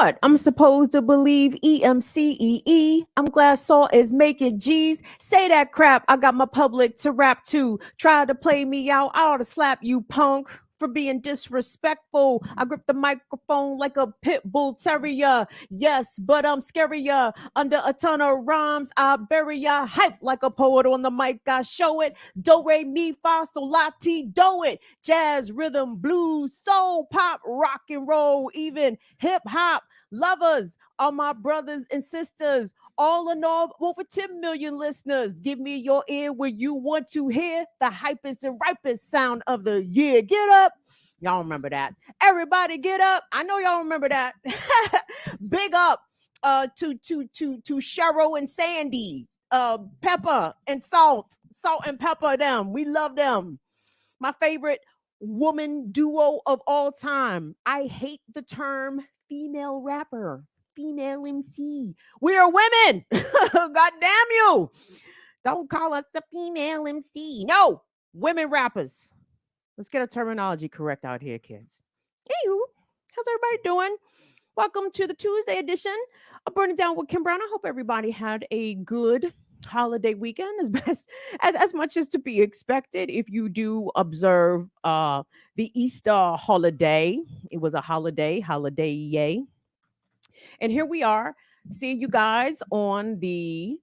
what? I'm supposed to believe EMCEE. I'm glad Saul is making G's. Say that crap. I got my public to rap to. Try to play me out. I ought to slap you, punk, for being disrespectful. I grip the microphone like a pit bull terrier. Yes, but I'm scarier. Under a ton of rhymes, I bury ya. Hype like a poet on the mic. I show it. Do, re, mi, fa, sol, la, ti, do it. Jazz, rhythm, blues, soul, pop, rock and roll, even hip hop. Lovers are my brothers and sisters. All in all, over 10 million listeners. Give me your ear when you want to hear the hypest and ripest sound of the year. Get up. Y'all remember that. Everybody get up. I know y'all remember that. Big up to Cheryl and Sandy. Pepper and salt and pepper them. We love them. My favorite woman duo of all time. I hate the term female rapper, female MC. We are women. God damn you. Don't call us the female MC. No, women rappers. Let's get our terminology correct out here, kids. Anywho, how's everybody doing? Welcome to the Tuesday edition of Burning Down with Kim Brown. I hope everybody had a good holiday weekend, as much as to be expected. If you do observe the Easter holiday, it was a holiday, yay. And here we are, seeing you guys on the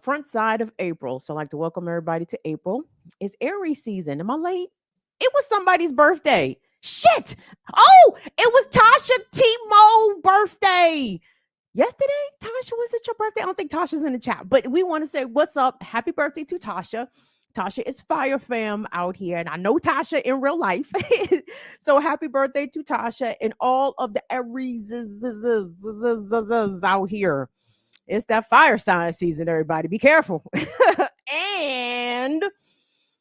front side of April. So I'd like to welcome everybody to April. It's Aries season. Am I late? It was somebody's birthday. Shit. Oh, it was Tasha Timo birthday. Yesterday, Tasha, was it your birthday? I don't think Tasha's in the chat, but we want to say what's up. Happy birthday to Tasha. Tasha is fire fam out here, and I know Tasha in real life. So happy birthday to Tasha and all of the Aries out here. It's that fire sign season, everybody. Be careful. And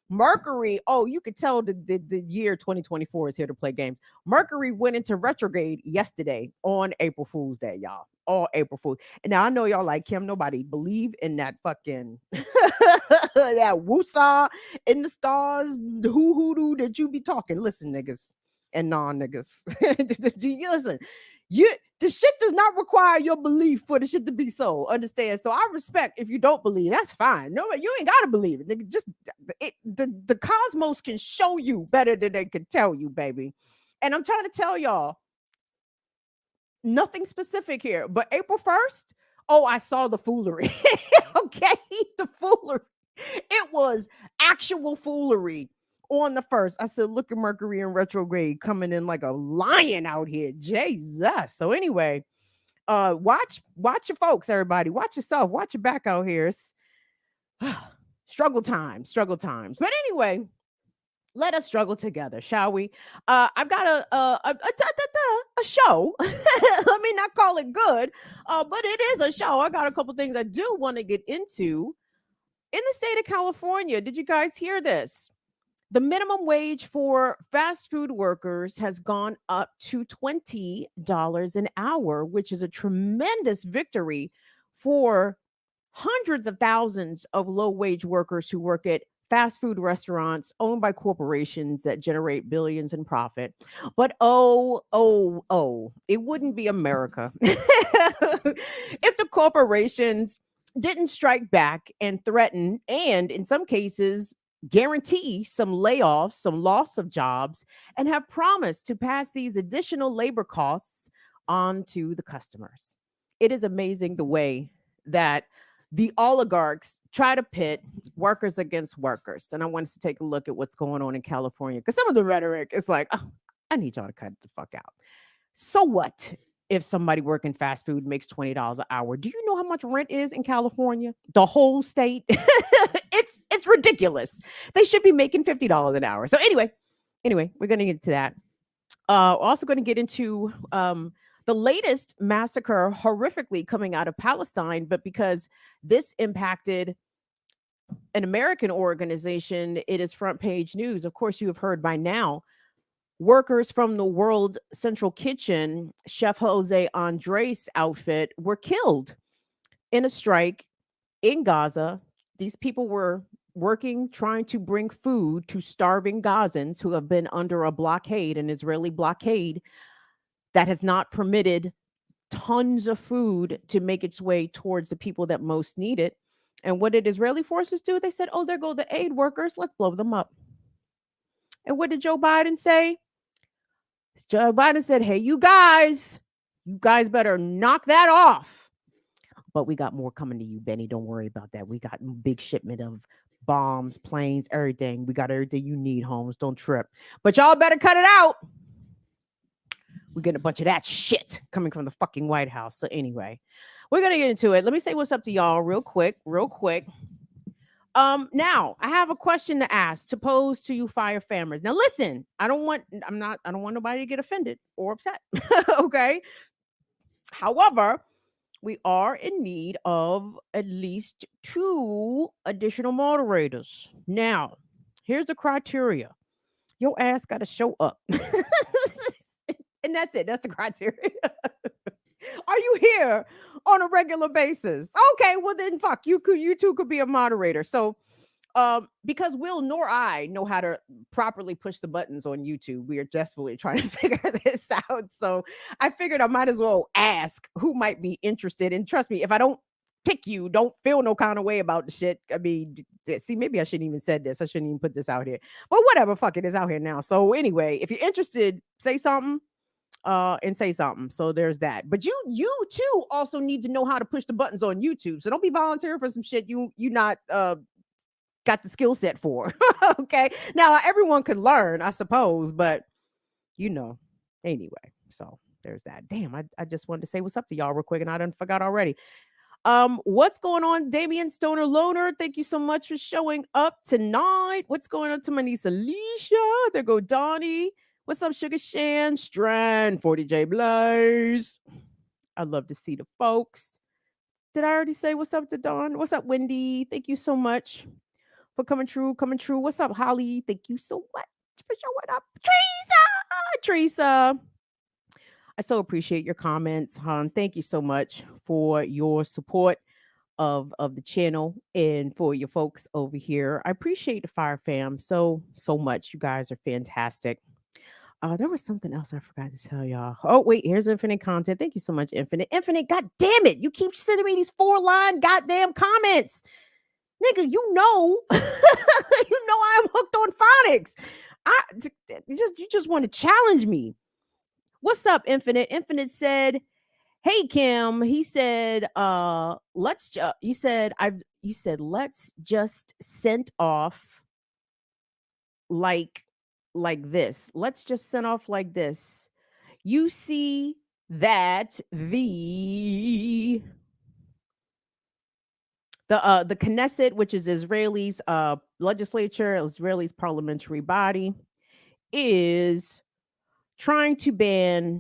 Mercury, oh, you could tell the year 2024 is here to play games. Mercury went into retrograde yesterday on April Fool's Day, y'all. All April Fools. And now I know y'all like Kim. Nobody believe in that fucking that woosah in the stars, the hoodoo that you be talking. Listen, niggas and non-niggas. Listen, the shit does not require your belief for the shit to be so. Understand? So I respect if you don't believe. That's fine. No, you ain't gotta believe it. Nigga, just the cosmos can show you better than they can tell you, baby. And I'm trying to tell y'all. Nothing specific here, but April 1st, oh, I saw the foolery. Okay, the foolery. It was actual foolery on the 1st. I said, look at Mercury in retrograde coming in like a lion out here. Jesus. So anyway, watch your folks, everybody. Watch yourself. Watch your back out here. It's struggle times. But anyway, let us struggle together, shall we? I've got a show. Let me not call it good, but it is a show. I got a couple things I do want to get into. In the state of California, did you guys hear this? The minimum wage for fast food workers has gone up to $20 an hour, which is a tremendous victory for hundreds of thousands of low-wage workers who work at fast food restaurants owned by corporations that generate billions in profit. But it wouldn't be America if the corporations didn't strike back and threaten, and in some cases, guarantee some layoffs, some loss of jobs, and have promised to pass these additional labor costs on to the customers. It is amazing the way that the oligarchs try to pit workers against workers. And I want us to take a look at what's going on in California, because some of the rhetoric is like, oh, I need y'all to cut the fuck out. So what if somebody working fast food makes $20 an hour? Do you know how much rent is in California? The whole state? It's ridiculous. They should be making $50 an hour. So anyway, we're going to get to that. Also going to get into the latest massacre horrifically coming out of Palestine, but because this impacted an American organization, it is front page news. Of course, you have heard by now, workers from the World Central Kitchen, Chef Jose Andres' outfit, were killed in a strike in Gaza. These people were working, trying to bring food to starving Gazans who have been under a blockade, an Israeli blockade that has not permitted tons of food to make its way towards the people that most need it. And what did Israeli forces do? They said, oh, there go the aid workers. Let's blow them up. And what did Joe Biden say? Joe Biden said, hey, you guys better knock that off. But we got more coming to you, Benny. Don't worry about that. We got a big shipment of bombs, planes, everything. We got everything you need, Holmes. Don't trip. But y'all better cut it out. We're getting a bunch of that shit coming from the fucking White House. So anyway, we're going to get into it. Let me say what's up to y'all real quick. Now I have a question to ask, to pose to you fire famers. Now listen, I don't want nobody to get offended or upset. Okay. However, we are in need of at least 2 additional moderators. Now, here's the criteria. Your ass got to show up. And that's it. That's the criteria. Are you here on a regular basis? Okay, well then fuck, you two could be a moderator. So because Will nor I know how to properly push the buttons on YouTube. We are desperately trying to figure this out. So I figured I might as well ask who might be interested. And trust me, if I don't pick you, don't feel no kind of way about the shit. I mean, see, maybe I shouldn't even said this. I shouldn't even put this out here. But whatever, fuck it, it's out here now. So anyway, if you're interested, say something. And say something. So there's that. But you too also need to know how to push the buttons on YouTube. So don't be volunteering for some shit you not got the skill set for. Okay. Now everyone could learn, I suppose, but anyway. So there's that. Damn, I just wanted to say what's up to y'all real quick, and I done forgot already. What's going on, Damian Stoner Loner? Thank you so much for showing up tonight. What's going on to my niece Alicia? There go Donnie. What's up, Sugar Shan, Strand, 40J Blaze? I'd love to see the folks. Did I already say what's up to Dawn? What's up, Wendy? Thank you so much for coming true. What's up, Holly? Thank you so much for showing up. Teresa. I so appreciate your comments, hon. Thank you so much for your support of the channel and for your folks over here. I appreciate the Fire Fam so much. You guys are fantastic. There was something else I forgot to tell y'all. Oh, wait, here's Infinite content. Thank you so much, Infinite. Infinite, god damn it. You keep sending me these 4-line goddamn comments. Nigga, you know I am hooked on phonics. You just want to challenge me. What's up, Infinite? Infinite said, hey, Kim. He said, let's just send off like this. Let's just send off like this. You see that the Knesset, which is Israel's legislature, Israel's parliamentary body, is trying to ban.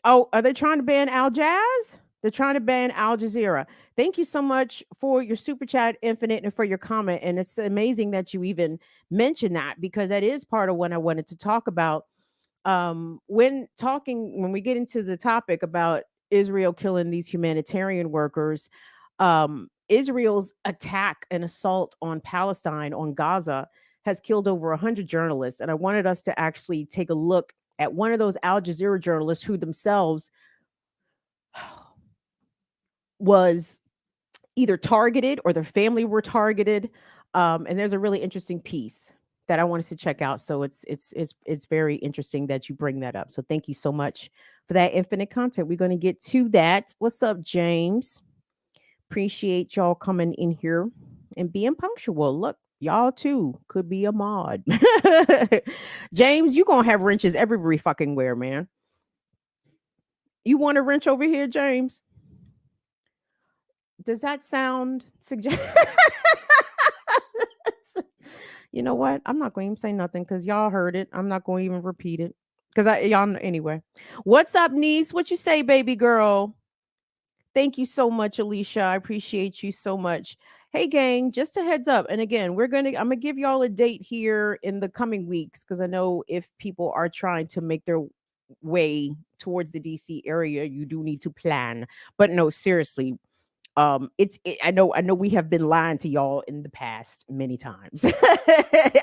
Oh, are they trying to ban Al Jazz? They're trying to ban Al Jazeera. Thank you so much for your super chat, Infinite, and for your comment. And it's amazing that you even mentioned that, because that is part of what I wanted to talk about. When we get into the topic about Israel killing these humanitarian workers, Israel's attack and assault on Palestine, on Gaza, has killed over 100 journalists. And I wanted us to actually take a look at one of those Al Jazeera journalists who themselves was either targeted or their family were targeted. And there's a really interesting piece that I want us to check out. So it's very interesting that you bring that up. So thank you so much for that Infinite content. We're going to get to that. What's up, James? Appreciate y'all coming in here and being punctual. Look, y'all too could be a mod. James, you gonna have wrenches every fucking where, man. You want a wrench over here, James? Does that sound suggest? You know what? I'm not going to even say nothing because y'all heard it. I'm not going to even repeat it because y'all know anyway. What's up, niece? What you say, baby girl? Thank you so much, Alicia. I appreciate you so much. Hey, gang, just a heads up. And again, I'm going to give y'all a date here in the coming weeks, because I know if people are trying to make their way towards the DC area, you do need to plan. But no, seriously, I know we have been lying to y'all in the past many times.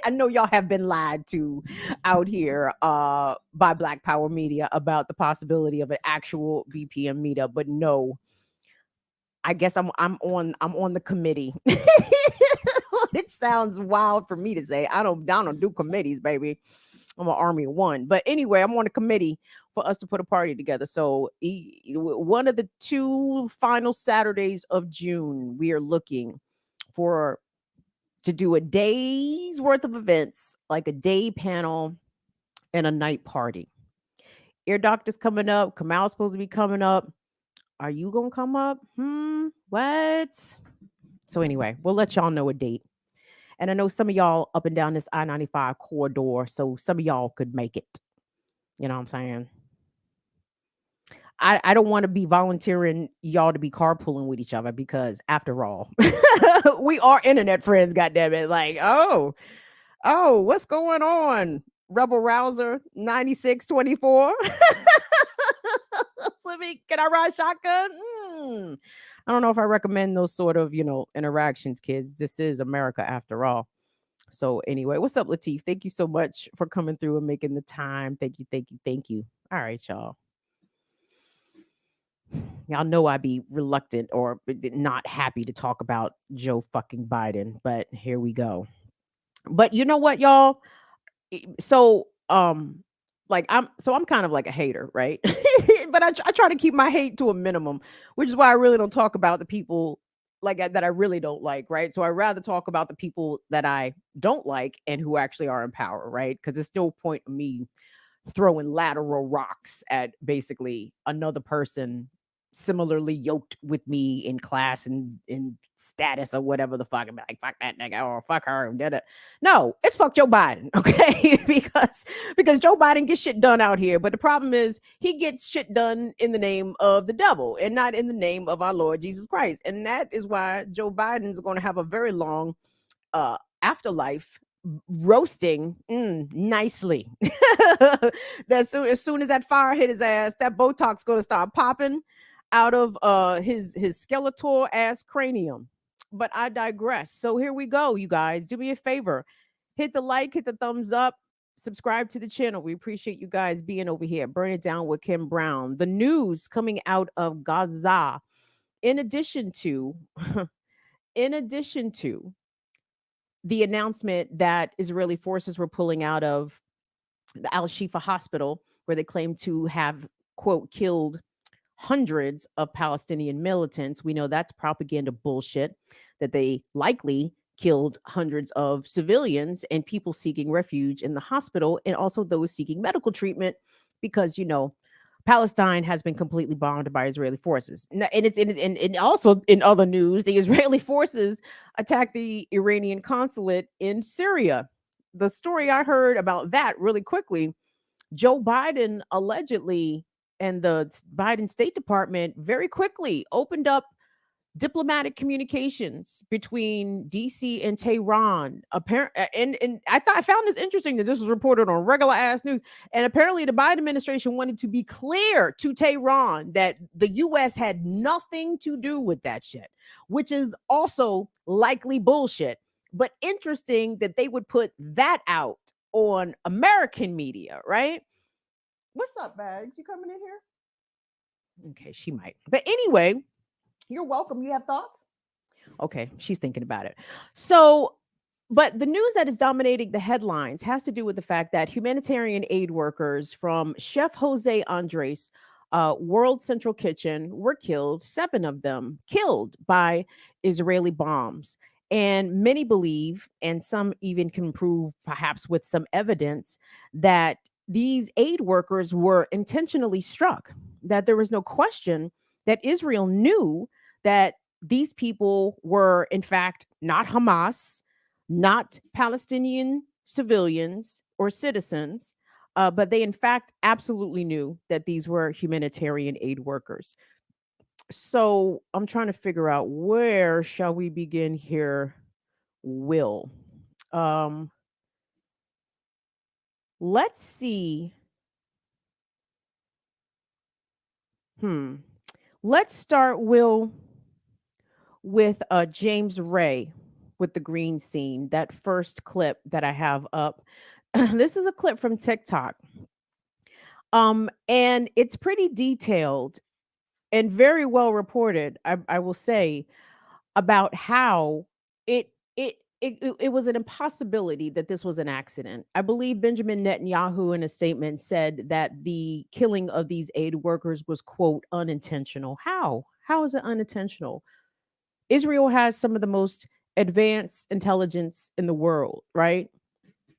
I know y'all have been lied to out here by Black Power Media about the possibility of an actual BPM meetup, but no, I guess I'm on the committee. It sounds wild for me to say. I don't do committees, baby. I'm an army of one. But anyway, I'm on a committee for us to put a party together. So one of the two final Saturdays of June, we are looking for to do a day's worth of events, like a day panel and a night party. Ear Doctor's coming up. Kamal's supposed to be coming up. Are you gonna come up? What? So anyway, we'll let y'all know a date. And I know some of y'all up and down this I-95 corridor, so some of y'all could make it. You know what I'm saying? I don't want to be volunteering y'all to be carpooling with each other because after all, we are internet friends, goddamn it. Like, what's going on? Rebel Rouser 9624. Let me, can I ride shotgun? I don't know if I recommend those sort of, interactions, kids. This is America after all. So anyway, what's up, Latif? Thank you so much for coming through and making the time. Thank you, thank you, thank you. All right, y'all. Y'all know I'd be reluctant or not happy to talk about Joe fucking Biden, but here we go. But you know what, y'all? So, like I'm kind of like a hater, right? But I try to keep my hate to a minimum, which is why I really don't talk about the people that I really don't like, right? So I rather talk about the people that I don't like and who actually are in power, right? Because there's no point in me throwing lateral rocks at basically another person similarly yoked with me in class and in status or whatever the fuck. I'm like, fuck that nigga or fuck her and da. No, it's fuck Joe Biden, okay? because Joe Biden gets shit done out here, but the problem is he gets shit done in the name of the devil and not in the name of our Lord Jesus Christ. And that is why Joe Biden is going to have a very long afterlife roasting nicely. As soon as that fire hit his ass, that Botox going to start popping out of his skeletal ass cranium. But I digress. So here we go, you guys. Do me a favor. Hit the like, hit the thumbs up, subscribe to the channel. We appreciate you guys being over here. Burn it down with Kim Brown. The news coming out of Gaza. In addition to in addition to the announcement that Israeli forces were pulling out of the Al Shifa hospital, where they claim to have, quote, killed hundreds of Palestinian militants. We know that's propaganda bullshit, that they likely killed hundreds of civilians and people seeking refuge in the hospital, and also those seeking medical treatment because, Palestine has been completely bombed by Israeli forces. And and also in other news, the Israeli forces attacked the Iranian consulate in Syria. The story I heard about that really quickly, Joe Biden allegedly and the Biden State Department very quickly opened up diplomatic communications between DC and Tehran. And I found this interesting that this was reported on regular ass news. And apparently the Biden administration wanted to be clear to Tehran that the US had nothing to do with that shit, which is also likely bullshit. But interesting that they would put that out on American media, right? What's up, Bags? You coming in here? Okay, she might. But anyway, you're welcome. You have thoughts? Okay, she's thinking about it. So, but the news that is dominating the headlines has to do with the fact that humanitarian aid workers from Chef Jose Andres World Central Kitchen were killed, 7 of them killed by Israeli bombs. And many believe, and some even can prove, perhaps with some evidence, that these aid workers were intentionally struck, that there was no question that Israel knew that these people were, in fact, not Hamas, not Palestinian civilians or citizens, but they, in fact, absolutely knew that these were humanitarian aid workers. So I'm trying to figure out, where shall we begin here, Will? Um, let's see. Let's start, Will, with James Ray with the green scene, that first clip that I have up. This is a clip from TikTok. And it's pretty detailed and very well reported, I will say, about how it was an impossibility that this was an accident. I believe Benjamin Netanyahu in a statement said that the killing of these aid workers was, quote, unintentional. How? How is it unintentional? Israel has some of the most advanced intelligence in the world, right?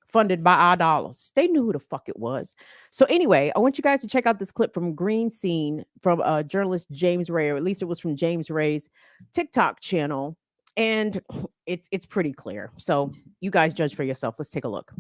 Funded by our dollars. They knew who the fuck it was. So anyway, I want you guys to check out this clip from Green Scene from journalist James Ray, or at least it was from James Ray's TikTok channel, and it's pretty clear. So you guys judge for yourself. Let's take a look.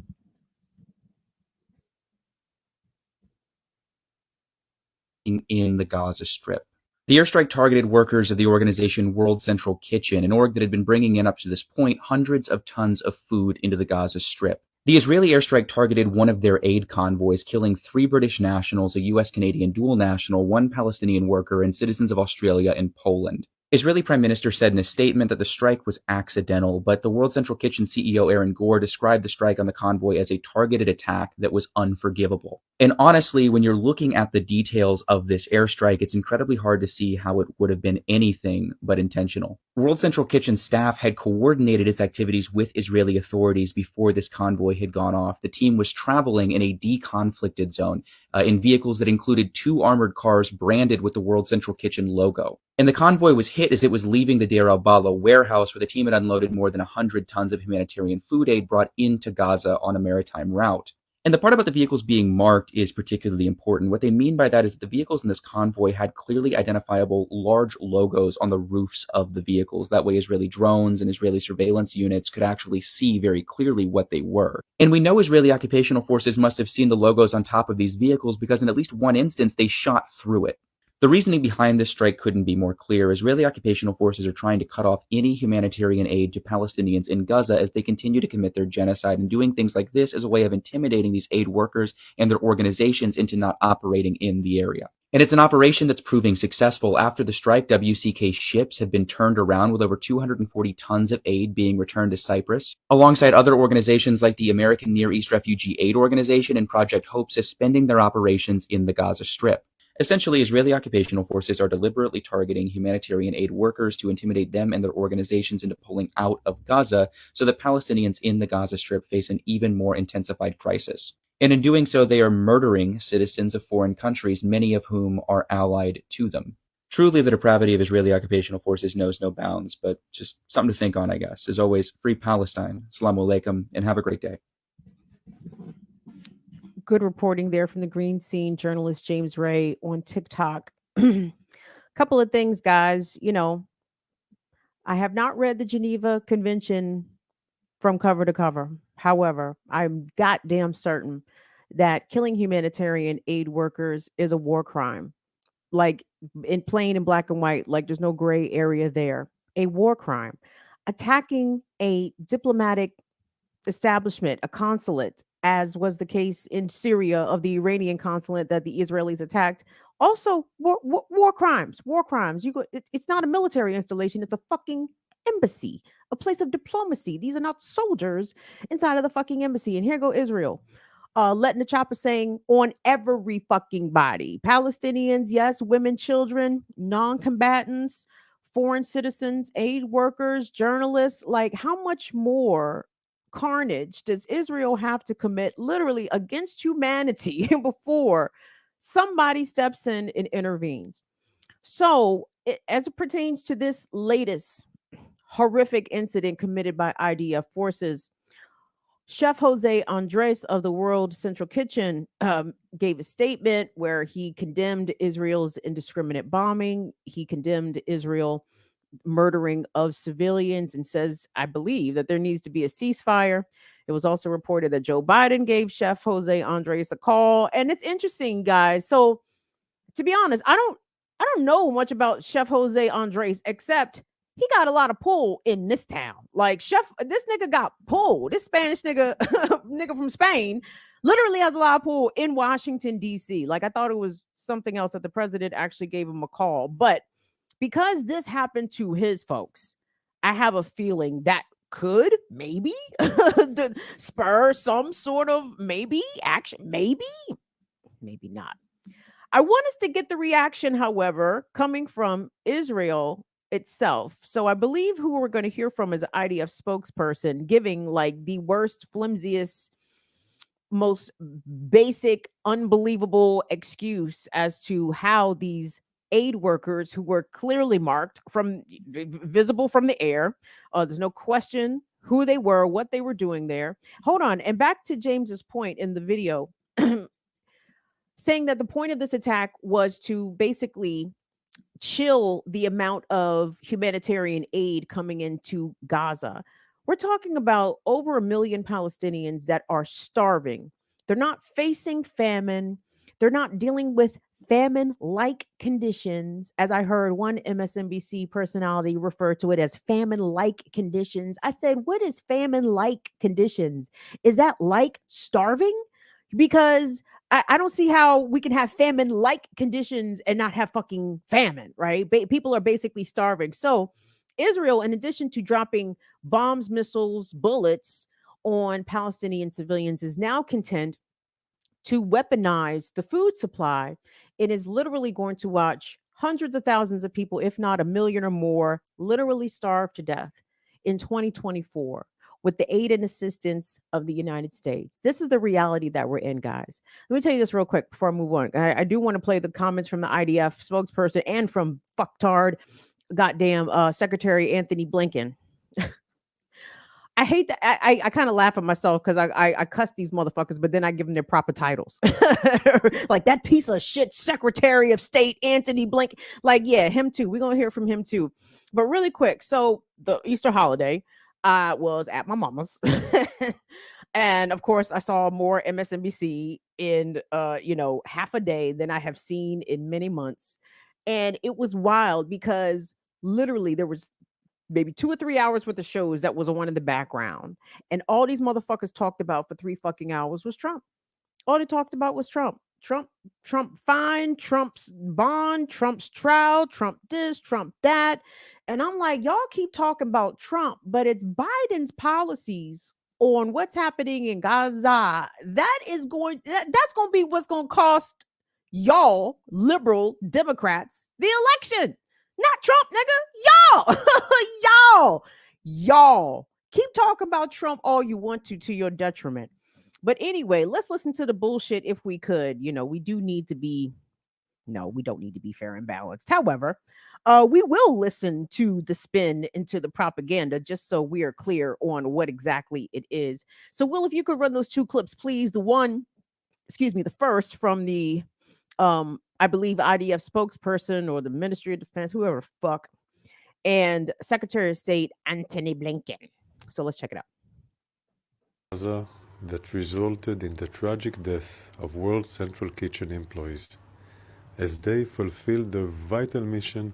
In the Gaza Strip. The airstrike targeted workers of the organization World Central Kitchen, an org that had been bringing in up to this point hundreds of tons of food into the Gaza Strip. The Israeli airstrike targeted one of their aid convoys, killing 3 British nationals, a US-Canadian dual national, 1 Palestinian worker, and citizens of Australia and Poland. Israeli Prime Minister said in a statement that the strike was accidental, but the World Central Kitchen CEO Aaron Gore described the strike on the convoy as a targeted attack that was unforgivable. And honestly, when you're looking at the details of this airstrike, it's incredibly hard to see how it would have been anything but intentional. World Central Kitchen staff had coordinated its activities with Israeli authorities before this convoy had gone off. The team was traveling in a deconflicted zone in vehicles that included 2 armored cars branded with the World Central Kitchen logo. And the convoy was hit as it was leaving the Deir al-Bala warehouse, where the team had unloaded more than 100 tons of humanitarian food aid brought into Gaza on a maritime route. And the part about the vehicles being marked is particularly important. What they mean by that is that the vehicles in this convoy had clearly identifiable large logos on the roofs of the vehicles. That way Israeli drones and Israeli surveillance units could actually see very clearly what they were. And we know Israeli occupational forces must have seen the logos on top of these vehicles because in at least one instance they shot through it. The reasoning behind this strike couldn't be more clear. Israeli occupational forces are trying to cut off any humanitarian aid to Palestinians in Gaza as they continue to commit their genocide, and doing things like this as a way of intimidating these aid workers and their organizations into not operating in the area. And it's an operation that's proving successful. After the strike, WCK ships have been turned around with over 240 tons of aid being returned to Cyprus, alongside other organizations like the American Near East Refugee Aid Organization and Project Hope suspending their operations in the Gaza Strip. Essentially, Israeli occupational forces are deliberately targeting humanitarian aid workers to intimidate them and their organizations into pulling out of Gaza so that Palestinians in the Gaza Strip face an even more intensified crisis. And in doing so, they are murdering citizens of foreign countries, many of whom are allied to them. Truly, the depravity of Israeli occupational forces knows no bounds, but just something to think on, I guess. As always, free Palestine. Assalamu alaikum, and have a great day. Good reporting there from the Green Scene journalist James Ray on TikTok. Couple of things, guys. I have not read the Geneva Convention from cover to cover. However, I'm goddamn certain that killing humanitarian aid workers is a war crime. Like, in plain and black and white, like there's no gray area there. A war crime. Attacking a diplomatic establishment, a consulate, as was the case in Syria of the Iranian consulate that the Israelis attacked. Also, war crimes, war crimes. It's not a military installation; it's a fucking embassy, a place of diplomacy. These are not soldiers inside of the fucking embassy. And here go Israel, letting the chopper saying on every fucking body. Palestinians, yes, women, children, non-combatants, foreign citizens, aid workers, journalists. Like, how much more carnage does Israel have to commit literally against humanity before somebody steps in and intervenes? So, as it pertains to this latest horrific incident committed by IDF forces, Chef Jose Andres of the World Central Kitchen gave a statement where he condemned Israel's indiscriminate bombing. He condemned Israel murdering of civilians and says, I believe that there needs to be a ceasefire. It was also reported that Joe Biden gave Chef Jose Andres a call. And it's interesting, guys. So to be honest, I don't know much about Chef Jose Andres, except he got a lot of pull in this town. Like, this nigga got pull. This Spanish nigga, nigga from Spain, literally has a lot of pull in Washington, D.C. Like, I thought it was something else that the president actually gave him a call. But because this happened to his folks, I have a feeling that could maybe spur some sort of maybe action, maybe not. I want us to get the reaction, however, coming from Israel itself. So I believe who we're going to hear from is an IDF spokesperson giving like the worst, flimsiest, most basic, unbelievable excuse as to how these aid workers who were clearly marked from visible from the air. There's no question who they were, what they were doing there. Hold on. And back to James's point in the video, saying that the point of this attack was to basically chill the amount of humanitarian aid coming into Gaza. We're talking about over 1 million Palestinians that are starving. They're not facing famine. They're not dealing with famine like conditions, as I heard one MSNBC personality refer to it as famine like conditions. I said, what is famine like conditions? Is that like starving? Because I don't see how we can have famine like conditions and not have fucking famine, right? People are basically starving. So, Israel, in addition to dropping bombs, missiles, bullets on Palestinian civilians, is now content to weaponize the food supply. It is literally going to watch hundreds of thousands of people, if not 1 million or more, literally starve to death in 2024 with the aid and assistance of the United States. This is the reality that we're in, guys. Let me tell you this real quick before I move on. I do want to play the comments from the IDF spokesperson and from fucktard goddamn Secretary Anthony Blinken. I hate that. I kind of laugh at myself because I cuss these motherfuckers, but then I give them their proper titles. Like that piece of shit Secretary of State Anthony Blinken. Like, yeah, him too. We're gonna hear from him too. But really quick, so the Easter holiday was at my mama's. And of course, I saw more MSNBC in half a day than I have seen in many months. And it was wild because literally there was maybe 2 or 3 hours worth of shows that was on in the background. And all these motherfuckers talked about for 3 fucking hours was Trump. All they talked about was Trump. Trump fine, Trump's bond, Trump's trial, Trump this, Trump that. And I'm like, y'all keep talking about Trump, but it's Biden's policies on what's happening in Gaza. That's going to be what's going to cost y'all liberal Democrats the election. Not Trump, nigga. Y'all. Keep talking about Trump all you want to your detriment. But anyway, let's listen to the bullshit if we could. We do need to be, no, we don't need to be fair and balanced. However, we will listen to the spin into the propaganda just so we are clear on what exactly it is. So, Will, if you could run those 2 clips, please. The first from the I believe IDF spokesperson or the Ministry of Defense, whoever the fuck, and Secretary of State Antony Blinken. So let's check it out. Gaza that resulted in the tragic death of World Central Kitchen employees as they fulfilled their vital mission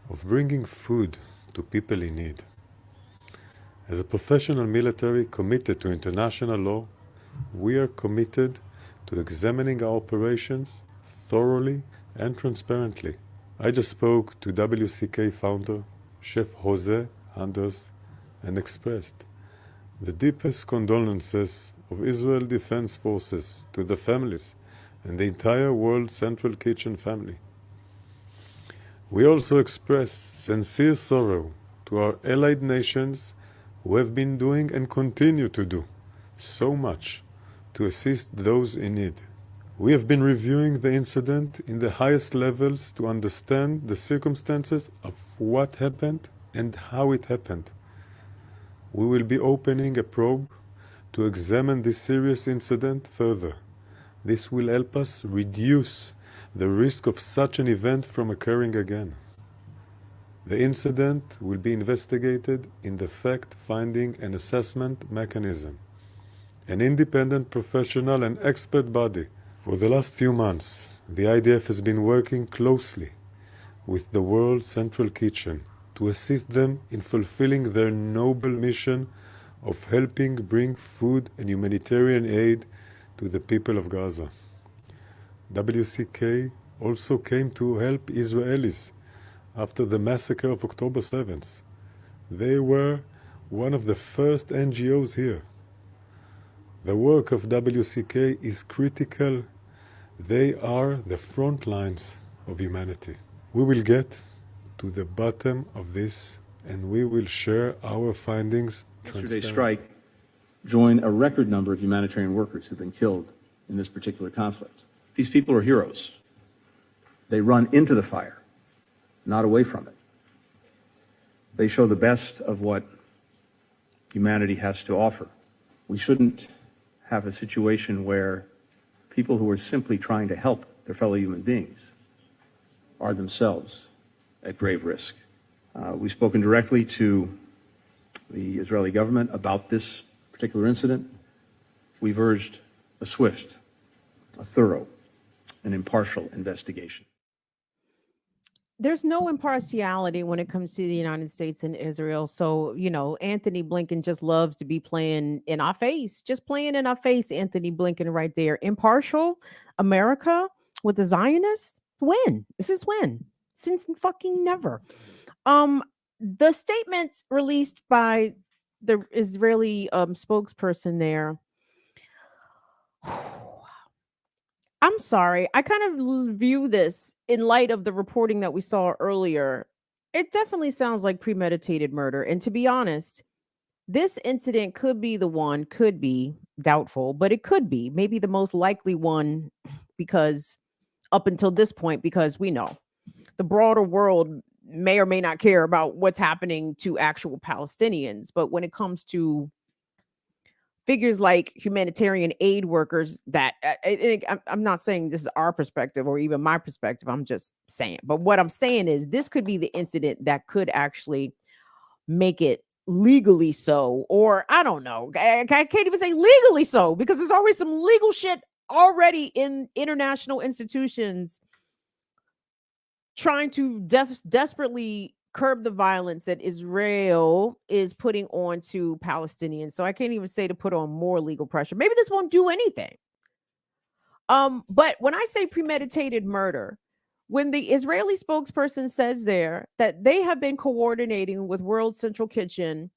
of bringing food to people in need. As a professional military committed to international law, we are committed to examining our operations thoroughly and transparently. I just spoke to WCK founder, Chef Jose Anders, and expressed the deepest condolences of Israel Defense Forces to the families and the entire World Central Kitchen family. We also express sincere sorrow to our allied nations who have been doing and continue to do so much to assist those in need. We have been reviewing the incident in the highest levels to understand the circumstances of what happened and how it happened. We will be opening a probe to examine this serious incident further. This will help us reduce the risk of such an event from occurring again. The incident will be investigated in the fact-finding and assessment mechanism, an independent professional and expert body. For the last few months, the IDF has been working closely with the World Central Kitchen to assist them in fulfilling their noble mission of helping bring food and humanitarian aid to the people of Gaza. WCK also came to help Israelis after the massacre of October 7th. They were one of the first NGOs here. The work of WCK is critical. They are the front lines of humanity. We will get to the bottom of this, and we will share our findings Yesterday's strike joined a record number of humanitarian workers who've been killed in this particular conflict. These people are heroes. They run into the fire, not away from it. They show the best of what humanity has to offer. We shouldn't have a situation where people who are simply trying to help their fellow human beings are themselves at grave risk. We've spoken directly to the Israeli government about this particular incident. We've urged a swift, a thorough, and impartial investigation. There's no impartiality when it comes to the United States and Israel. So, Anthony Blinken just loves to be playing in our face, just playing in our face. Anthony Blinken right there. Impartial America with the Zionists? When? This is when? Since fucking never. The statements released by the Israeli spokesperson there. I'm sorry. I kind of view this in light of the reporting that we saw earlier. It definitely sounds like premeditated murder. And to be honest, this incident could be doubtful, but it could be maybe the most likely one because up until this point, because we know the broader world may or may not care about what's happening to actual Palestinians. But when it comes to figures like humanitarian aid workers that I'm not saying this is our perspective or even my perspective. I'm just saying. But what I'm saying is this could be the incident that could actually make it legally so, or I don't know. I can't even say legally so because there's always some legal shit already in international institutions trying to desperately curb the violence that Israel is putting on to Palestinians. So I can't even say to put on more legal pressure. Maybe this won't do anything. But when I say premeditated murder, when the Israeli spokesperson says there that they have been coordinating with World Central Kitchen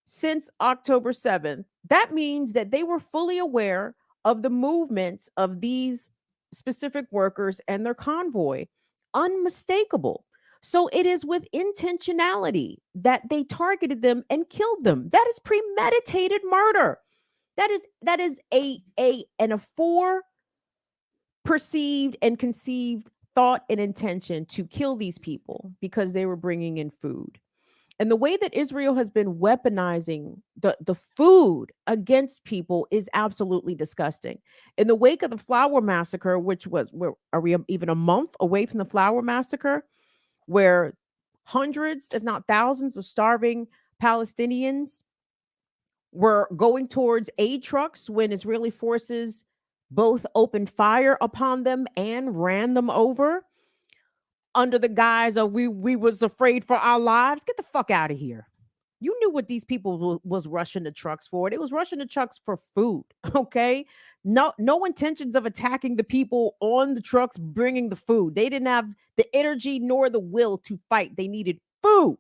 since October 7th, that means that they were fully aware of the movements of these specific workers and their convoy. Unmistakable. So it is with intentionality that they targeted them and killed them. That is premeditated murder. That is a perceived and conceived thought and intention to kill these people because they were bringing in food. And the way that Israel has been weaponizing the food against people is absolutely disgusting. In the wake of the flour massacre, which was, are we even a month away from the flour massacre, where hundreds, if not thousands, of starving Palestinians were going towards aid trucks when Israeli forces both opened fire upon them and ran them over under the guise of we was afraid for our lives. Get the fuck out of here. You knew what these people was rushing the trucks for. They was rushing the trucks for food, okay? No intentions of attacking the people on the trucks bringing the food. They didn't have the energy nor the will to fight. They needed food.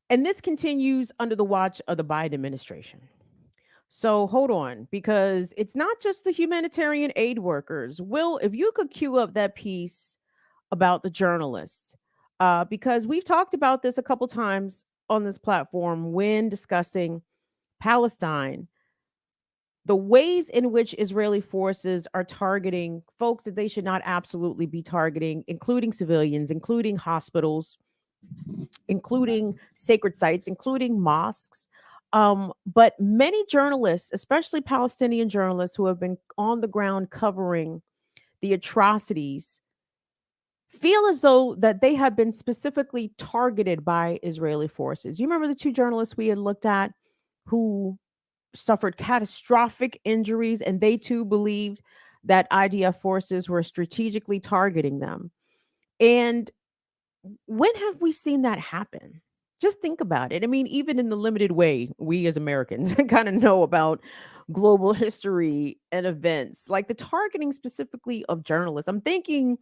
And this continues under the watch of the Biden administration. So hold on, because it's not just the humanitarian aid workers. Will, if you could cue up that piece about the journalists, because we've talked about this a couple times on this platform when discussing Palestine, the ways in which Israeli forces are targeting folks that they should not absolutely be targeting, including civilians, including hospitals, including sacred sites, including mosques. But many journalists, especially Palestinian journalists who have been on the ground covering the atrocities, feel as though that they have been specifically targeted by Israeli forces. You remember the two journalists we had looked at who suffered catastrophic injuries, and they too believed that IDF forces were strategically targeting them. And when have we seen that happen? Just think about it. I mean, even in the limited way we as Americans kind of know about global history and events, like the targeting specifically of journalists. I'm thinking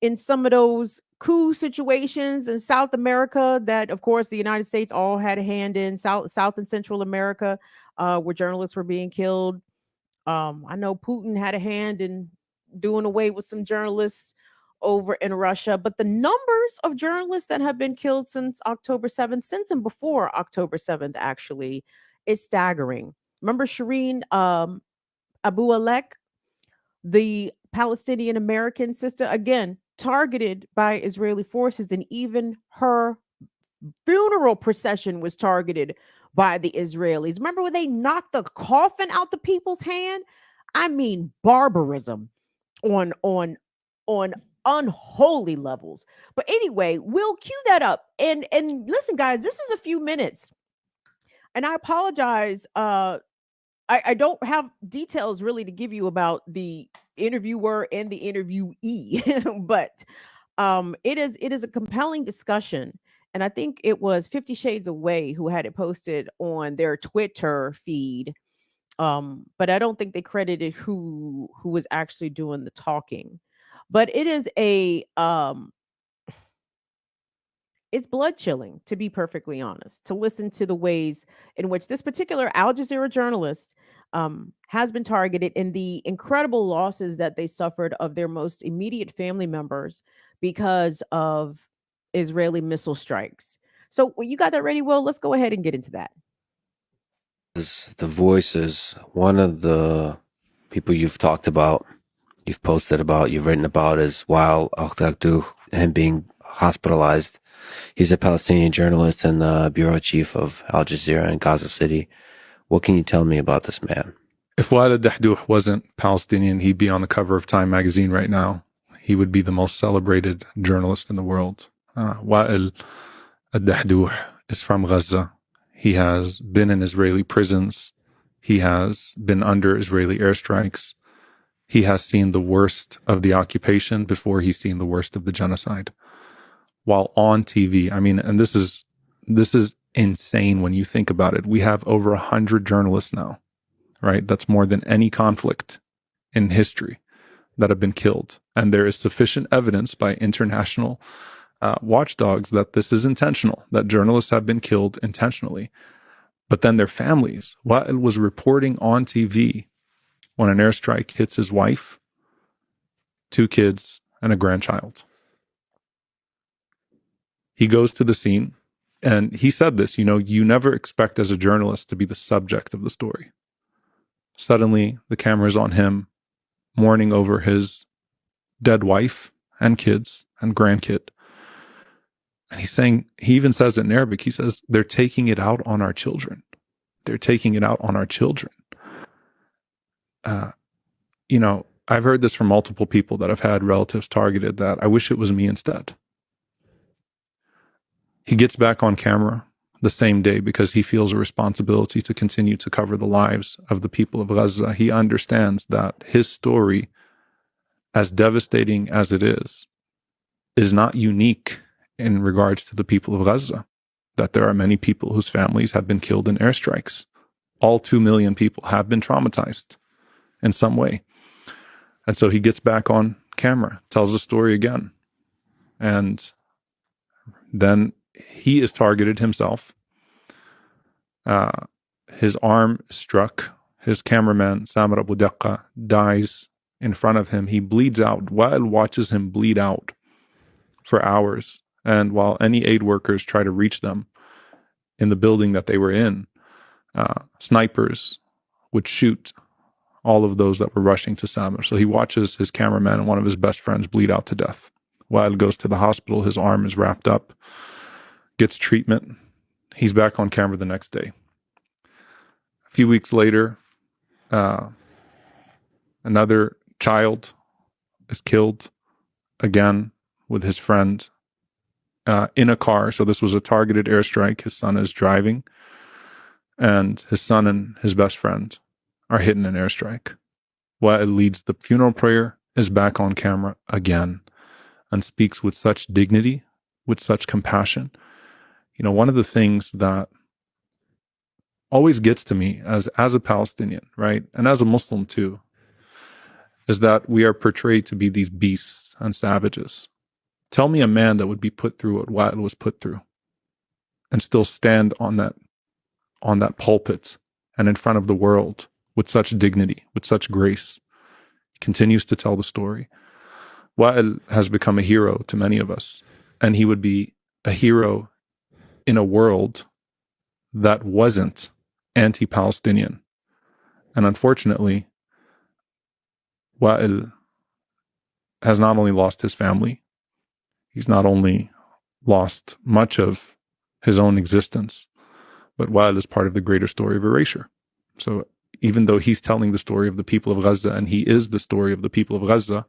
in some of those coup situations in South America that, of course, the United States all had a hand in, South and Central America, where journalists were being killed. I know Putin had a hand in doing away with some journalists over in Russia, but the numbers of journalists that have been killed since October 7th, since and before October 7th, actually, is staggering. Remember Shireen Abu Alek, the Palestinian American sister, again, targeted by Israeli forces, and even her funeral procession was targeted by the Israelis. Remember when they knocked the coffin out the people's hand? I mean, barbarism on unholy levels. But anyway, we'll cue that up. And listen, guys, this is a few minutes. And I apologize. I don't have details really to give you about the interviewer and the interviewee, but it is a compelling discussion. And I think it was 50 Shades Away who had it posted on their Twitter feed. But I don't think they credited who was actually doing the talking. But it is it's blood chilling, to be perfectly honest, to listen to the ways in which this particular Al Jazeera journalist has been targeted, and the incredible losses that they suffered of their most immediate family members because of Israeli missile strikes. So, when you got that ready, Will, let's go ahead and get into that. The voices, one of the people you've talked about, you've posted about, you've written about is Wael Al-Taqdouh, him being hospitalized. He's a Palestinian journalist and the bureau chief of Al Jazeera in Gaza City. What can you tell me about this man? If Wael Al-Taqdouh wasn't Palestinian, he'd be on the cover of Time magazine right now. He would be the most celebrated journalist in the world. Wael Al-Taqdouh is from Gaza. He has been in Israeli prisons. He has been under Israeli airstrikes. He has seen the worst of the occupation before he's seen the worst of the genocide. While on TV, I mean, and this is insane when you think about it. We have over 100 journalists now, right? That's more than any conflict in history that have been killed. And there is sufficient evidence by international watchdogs that this is intentional, that journalists have been killed intentionally. But then their families, Wael was reporting on TV when an airstrike hits his wife, 2 kids, and a grandchild. He goes to the scene, and he said this, you never expect as a journalist to be the subject of the story. Suddenly, the camera's on him, mourning over his dead wife and kids and grandkid. And he even says it in Arabic, he says, they're taking it out on our children. They're taking it out on our children. I've heard this from multiple people that have had relatives targeted, that I wish it was me instead. He gets back on camera the same day because he feels a responsibility to continue to cover the lives of the people of Gaza. He understands that his story, as devastating as it is not unique in regards to the people of Gaza, that there are many people whose families have been killed in airstrikes. All 2 million people have been traumatized in some way. And so he gets back on camera, tells the story again. And then he is targeted himself. His arm is struck. His cameraman, Samar Abu Daqqa, dies in front of him. He bleeds out. Wael watches him bleed out for hours. And while any aid workers try to reach them in the building that they were in, snipers would shoot all of those that were rushing to Samar. So he watches his cameraman and one of his best friends bleed out to death. Wael goes to the hospital. His arm is wrapped up, gets treatment. He's back on camera the next day. A few weeks later, another child is killed again with his friend in a car. So this was a targeted airstrike. His son is driving, and his son and his best friend are hit in an airstrike. Wael leads the funeral prayer, is back on camera again, and speaks with such dignity, with such compassion. One of the things that always gets to me as a Palestinian, right, and as a Muslim too, is that we are portrayed to be these beasts and savages. Tell me a man that would be put through what Wael was put through and still stand on that pulpit and in front of the world with such dignity, with such grace, continues to tell the story. Wael has become a hero to many of us, and he would be a hero in a world that wasn't anti-Palestinian. And unfortunately, Wael has not only lost his family, he's not only lost much of his own existence, but Wael is part of the greater story of erasure. So even though he's telling the story of the people of Gaza, and he is the story of the people of Gaza,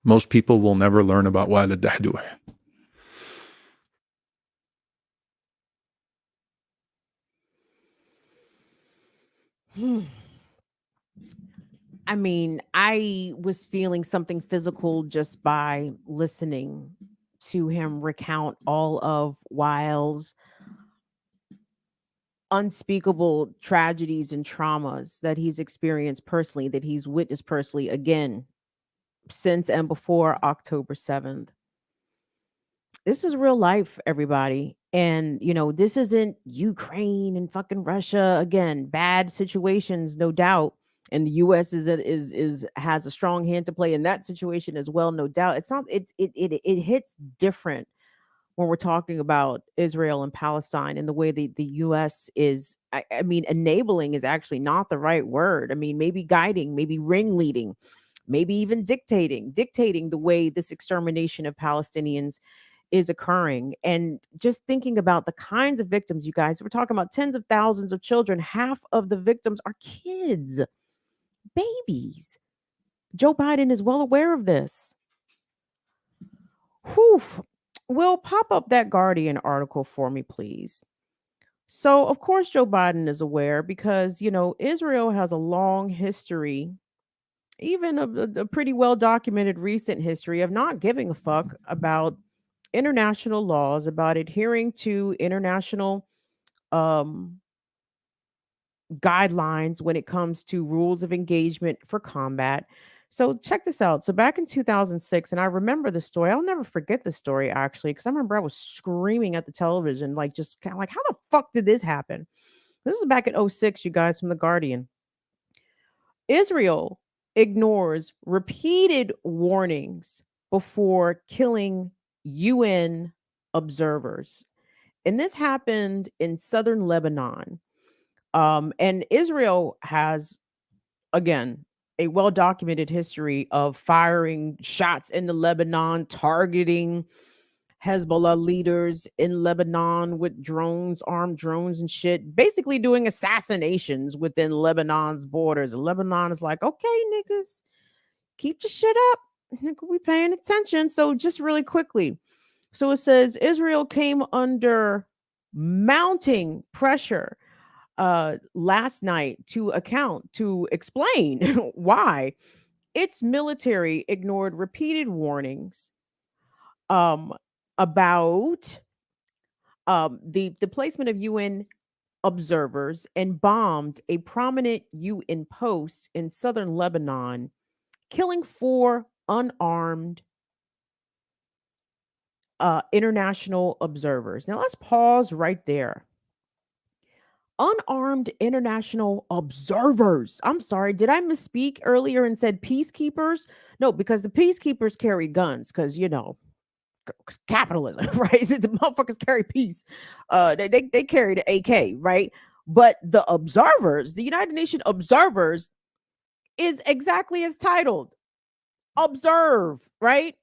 most people will never learn about Wael al-Dahduh. I mean, I was feeling something physical just by listening to him recount all of Wael's unspeakable tragedies and traumas that he's experienced personally, that he's witnessed personally, again, since and before October 7th. This is real life, everybody. And, this isn't Ukraine and fucking Russia. Again, bad situations, no doubt. And the US has a strong hand to play in that situation as well, no doubt. It's not, it hits different when we're talking about Israel and Palestine, and the way the US is, I mean, enabling is actually not the right word. I mean, maybe guiding, maybe ringleading, maybe even dictating the way this extermination of Palestinians is occurring. And just thinking about the kinds of victims, you guys, we're talking about tens of thousands of children. Half of the victims are kids, babies. Joe Biden is well aware of this. Whew. Will, pop up that Guardian article for me, please. So, of course, Joe Biden is aware because, Israel has a long history, even a pretty well documented recent history of not giving a fuck about international laws, about adhering to international um, guidelines when it comes to rules of engagement for combat. So check this out. So back in 2006, and I remember the story. I'll never forget the story actually, because I remember I was screaming at the television, like just kind of like, how the fuck did this happen? This is back in '06, you guys, from The Guardian. Israel ignores repeated warnings before killing UN observers. And this happened in southern Lebanon. And Israel has, again, a well documented history of firing shots into Lebanon, targeting Hezbollah leaders in Lebanon with drones, armed drones and shit, basically doing assassinations within Lebanon's borders. And Lebanon is like, okay, niggas, keep your shit up. Nigga, we paying attention. So just really quickly. So it says Israel came under mounting pressure last night to explain why its military ignored repeated warnings um, about the placement of UN observers and bombed a prominent UN post in southern Lebanon, killing 4 unarmed international observers. Now let's pause right there. Unarmed international observers. I'm sorry, did I misspeak earlier and said peacekeepers? No, because the peacekeepers carry guns, because capitalism, right? The motherfuckers carry peace. They carry the AK, right? But the observers, the United Nations observers, is exactly as titled. Observe, right?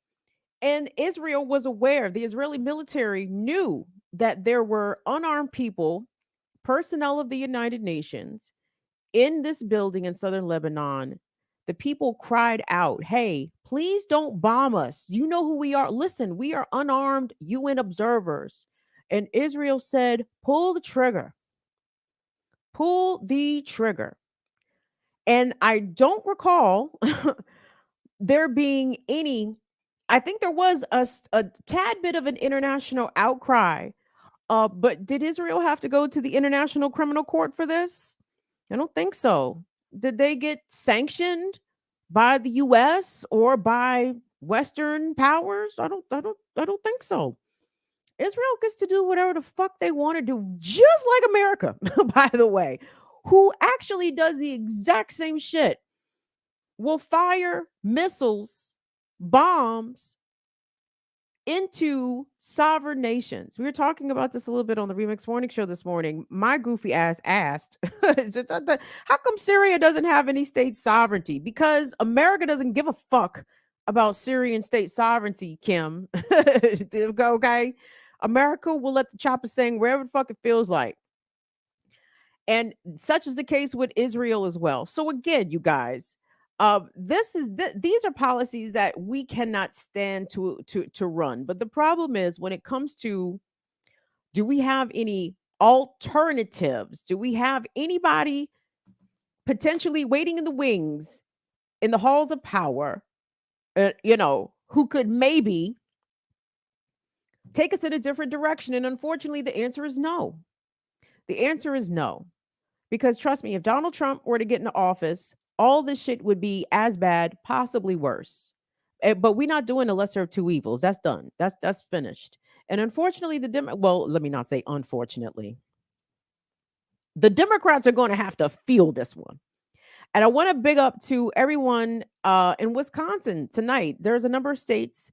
And Israel was aware, the Israeli military knew that there were unarmed people, personnel of the United Nations, in this building in southern Lebanon. The people cried out, hey, please don't bomb us. You know who we are. Listen, we are unarmed UN observers. And Israel said, pull the trigger. Pull the trigger. And I don't recall there being any, I think there was a tad bit of an international outcry. But did Israel have to go to the International Criminal Court for this? I don't think so. Did they get sanctioned by the US or by Western powers? I don't think so. Israel gets to do whatever the fuck they want to do, just like America, by the way, who actually does the exact same shit. Will fire missiles, bombs into sovereign nations. We were talking about this a little bit on the Remix Morning Show this morning. My goofy ass asked, how come Syria doesn't have any state sovereignty? Because America doesn't give a fuck about Syrian state sovereignty, Kim. Okay? America will let the chopper sing wherever the fuck it feels like. And such is the case with Israel as well. So again, you guys, these are policies that we cannot stand to run. But the problem is when it comes to, do we have any alternatives? Do we have anybody potentially waiting in the wings in the halls of power, who could maybe take us in a different direction? And unfortunately, the answer is no. The answer is no. Because trust me, if Donald Trump were to get into office, all this shit would be as bad, possibly worse. But we're not doing the lesser of two evils. That's done. That's finished. And unfortunately, let me not say unfortunately. The Democrats are going to have to feel this one. And I want to big up to everyone in Wisconsin tonight. There's a number of states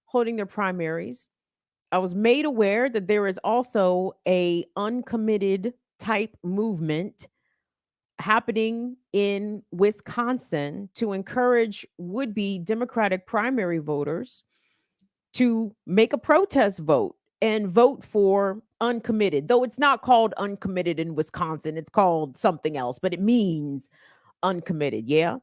holding their primaries. I was made aware that there is also a uncommitted type movement happening in Wisconsin to encourage would-be Democratic primary voters to make a protest vote and vote for uncommitted. Though it's not called uncommitted in Wisconsin, it's called something else, but it means uncommitted, yeah?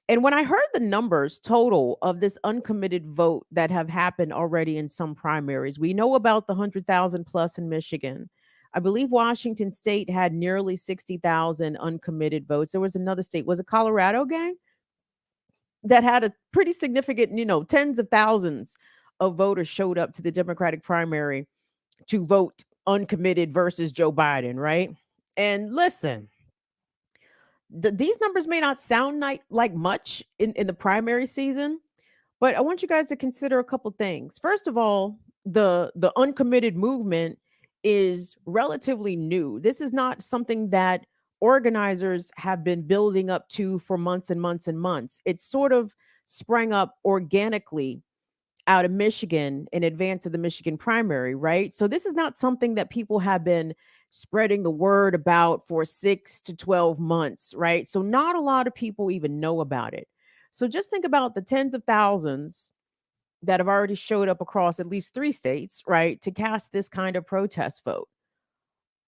And when I heard the numbers total of this uncommitted vote that have happened already in some primaries, we know about the 100,000 plus in Michigan. I believe Washington State had nearly 60,000 uncommitted votes. There was another state, was it Colorado, gang? That had a pretty significant, tens of thousands of voters showed up to the Democratic primary to vote uncommitted versus Joe Biden, right? And listen, these numbers may not sound like much in the primary season, but I want you guys to consider a couple things. First of all, the uncommitted movement is relatively new. This is not something that organizers have been building up to for months and months and months. It sort of sprang up organically out of Michigan in advance of the Michigan primary, right? So this is not something that people have been spreading the word about for 6 to 12 months, right? So not a lot of people even know about it. So just think about the tens of thousands that have already showed up across at least 3 states, right, to cast this kind of protest vote.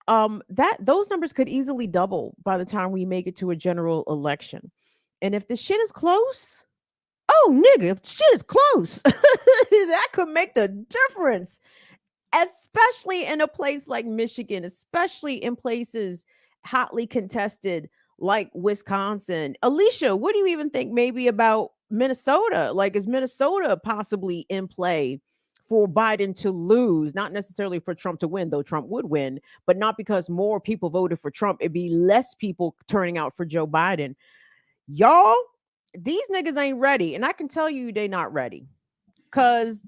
That those numbers could easily double by the time we make it to a general election. And if the shit is close, oh nigga, if the shit is close, that could make the difference. Especially in a place like Michigan, especially in places hotly contested like Wisconsin. Alicia, what do you even think maybe about Minnesota? Like, is Minnesota possibly in play for Biden to lose? Not necessarily for Trump to win, though Trump would win, but not because more people voted for Trump. It'd be less people turning out for Joe Biden. Y'all, these niggas ain't ready. And I can tell you they not ready. Because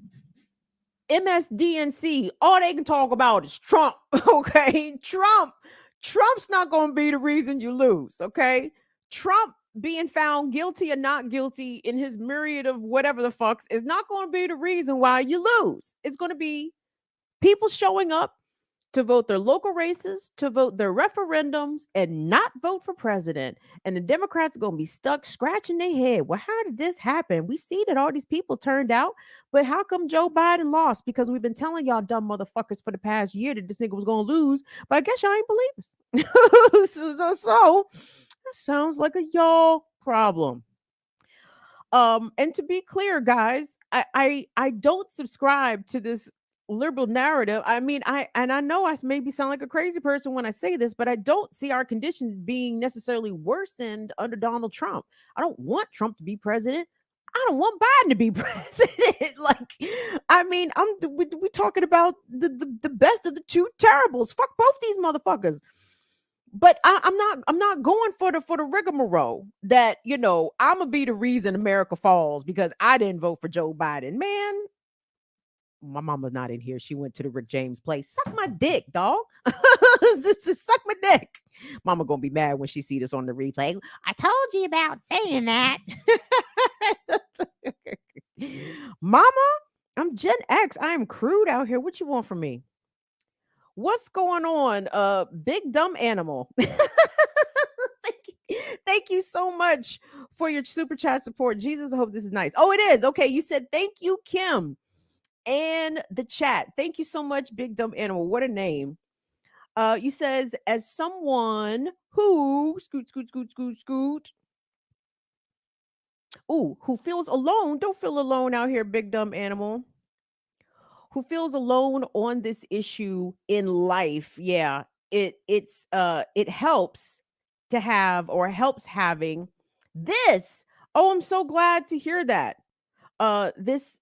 MSDNC, all they can talk about is Trump. Okay. Trump's not going to be the reason you lose. Okay. Trump being found guilty or not guilty in his myriad of whatever the fucks is not going to be the reason why you lose. It's going to be people showing up to vote their local races, to vote their referendums, and not vote for president. And the Democrats are going to be stuck scratching their head. Well, how did this happen? We see that all these people turned out, but how come Joe Biden lost? Because we've been telling y'all dumb motherfuckers for the past year that this nigga was going to lose, but I guess y'all ain't believe us. So that sounds like a y'all problem. And to be clear, guys, I don't subscribe to this liberal narrative. I mean, I know I maybe sound like a crazy person when I say this, but I don't see our conditions being necessarily worsened under Donald Trump. I don't want Trump to be president. I don't want Biden to be president. Like, I mean, we talking about the best of the two terribles. Fuck both these motherfuckers. but I'm not going for the rigmarole that, you know, I'm gonna be the reason America falls because I didn't vote for Joe Biden. Man, my mama's not in here. She went to the Rick James place. Suck my dick, dog. just suck my dick. Mama gonna be mad when she see this on the replay. I told you about saying that. Mama, I'm Gen X. I am crude out here. What you want from me? What's going on? Big dumb animal. Thank you so much for your super chat support. Jesus, I hope this is nice. Oh, it is. Okay, you said thank you, Kim, and the chat. Thank you so much, Big Dumb Animal. What a name. You says as someone who scoot. Ooh, who feels alone. Don't feel alone out here, Big Dumb Animal. Who feels alone on this issue in life. Yeah, it helps to have or helps having this. Oh, I'm so glad to hear that. This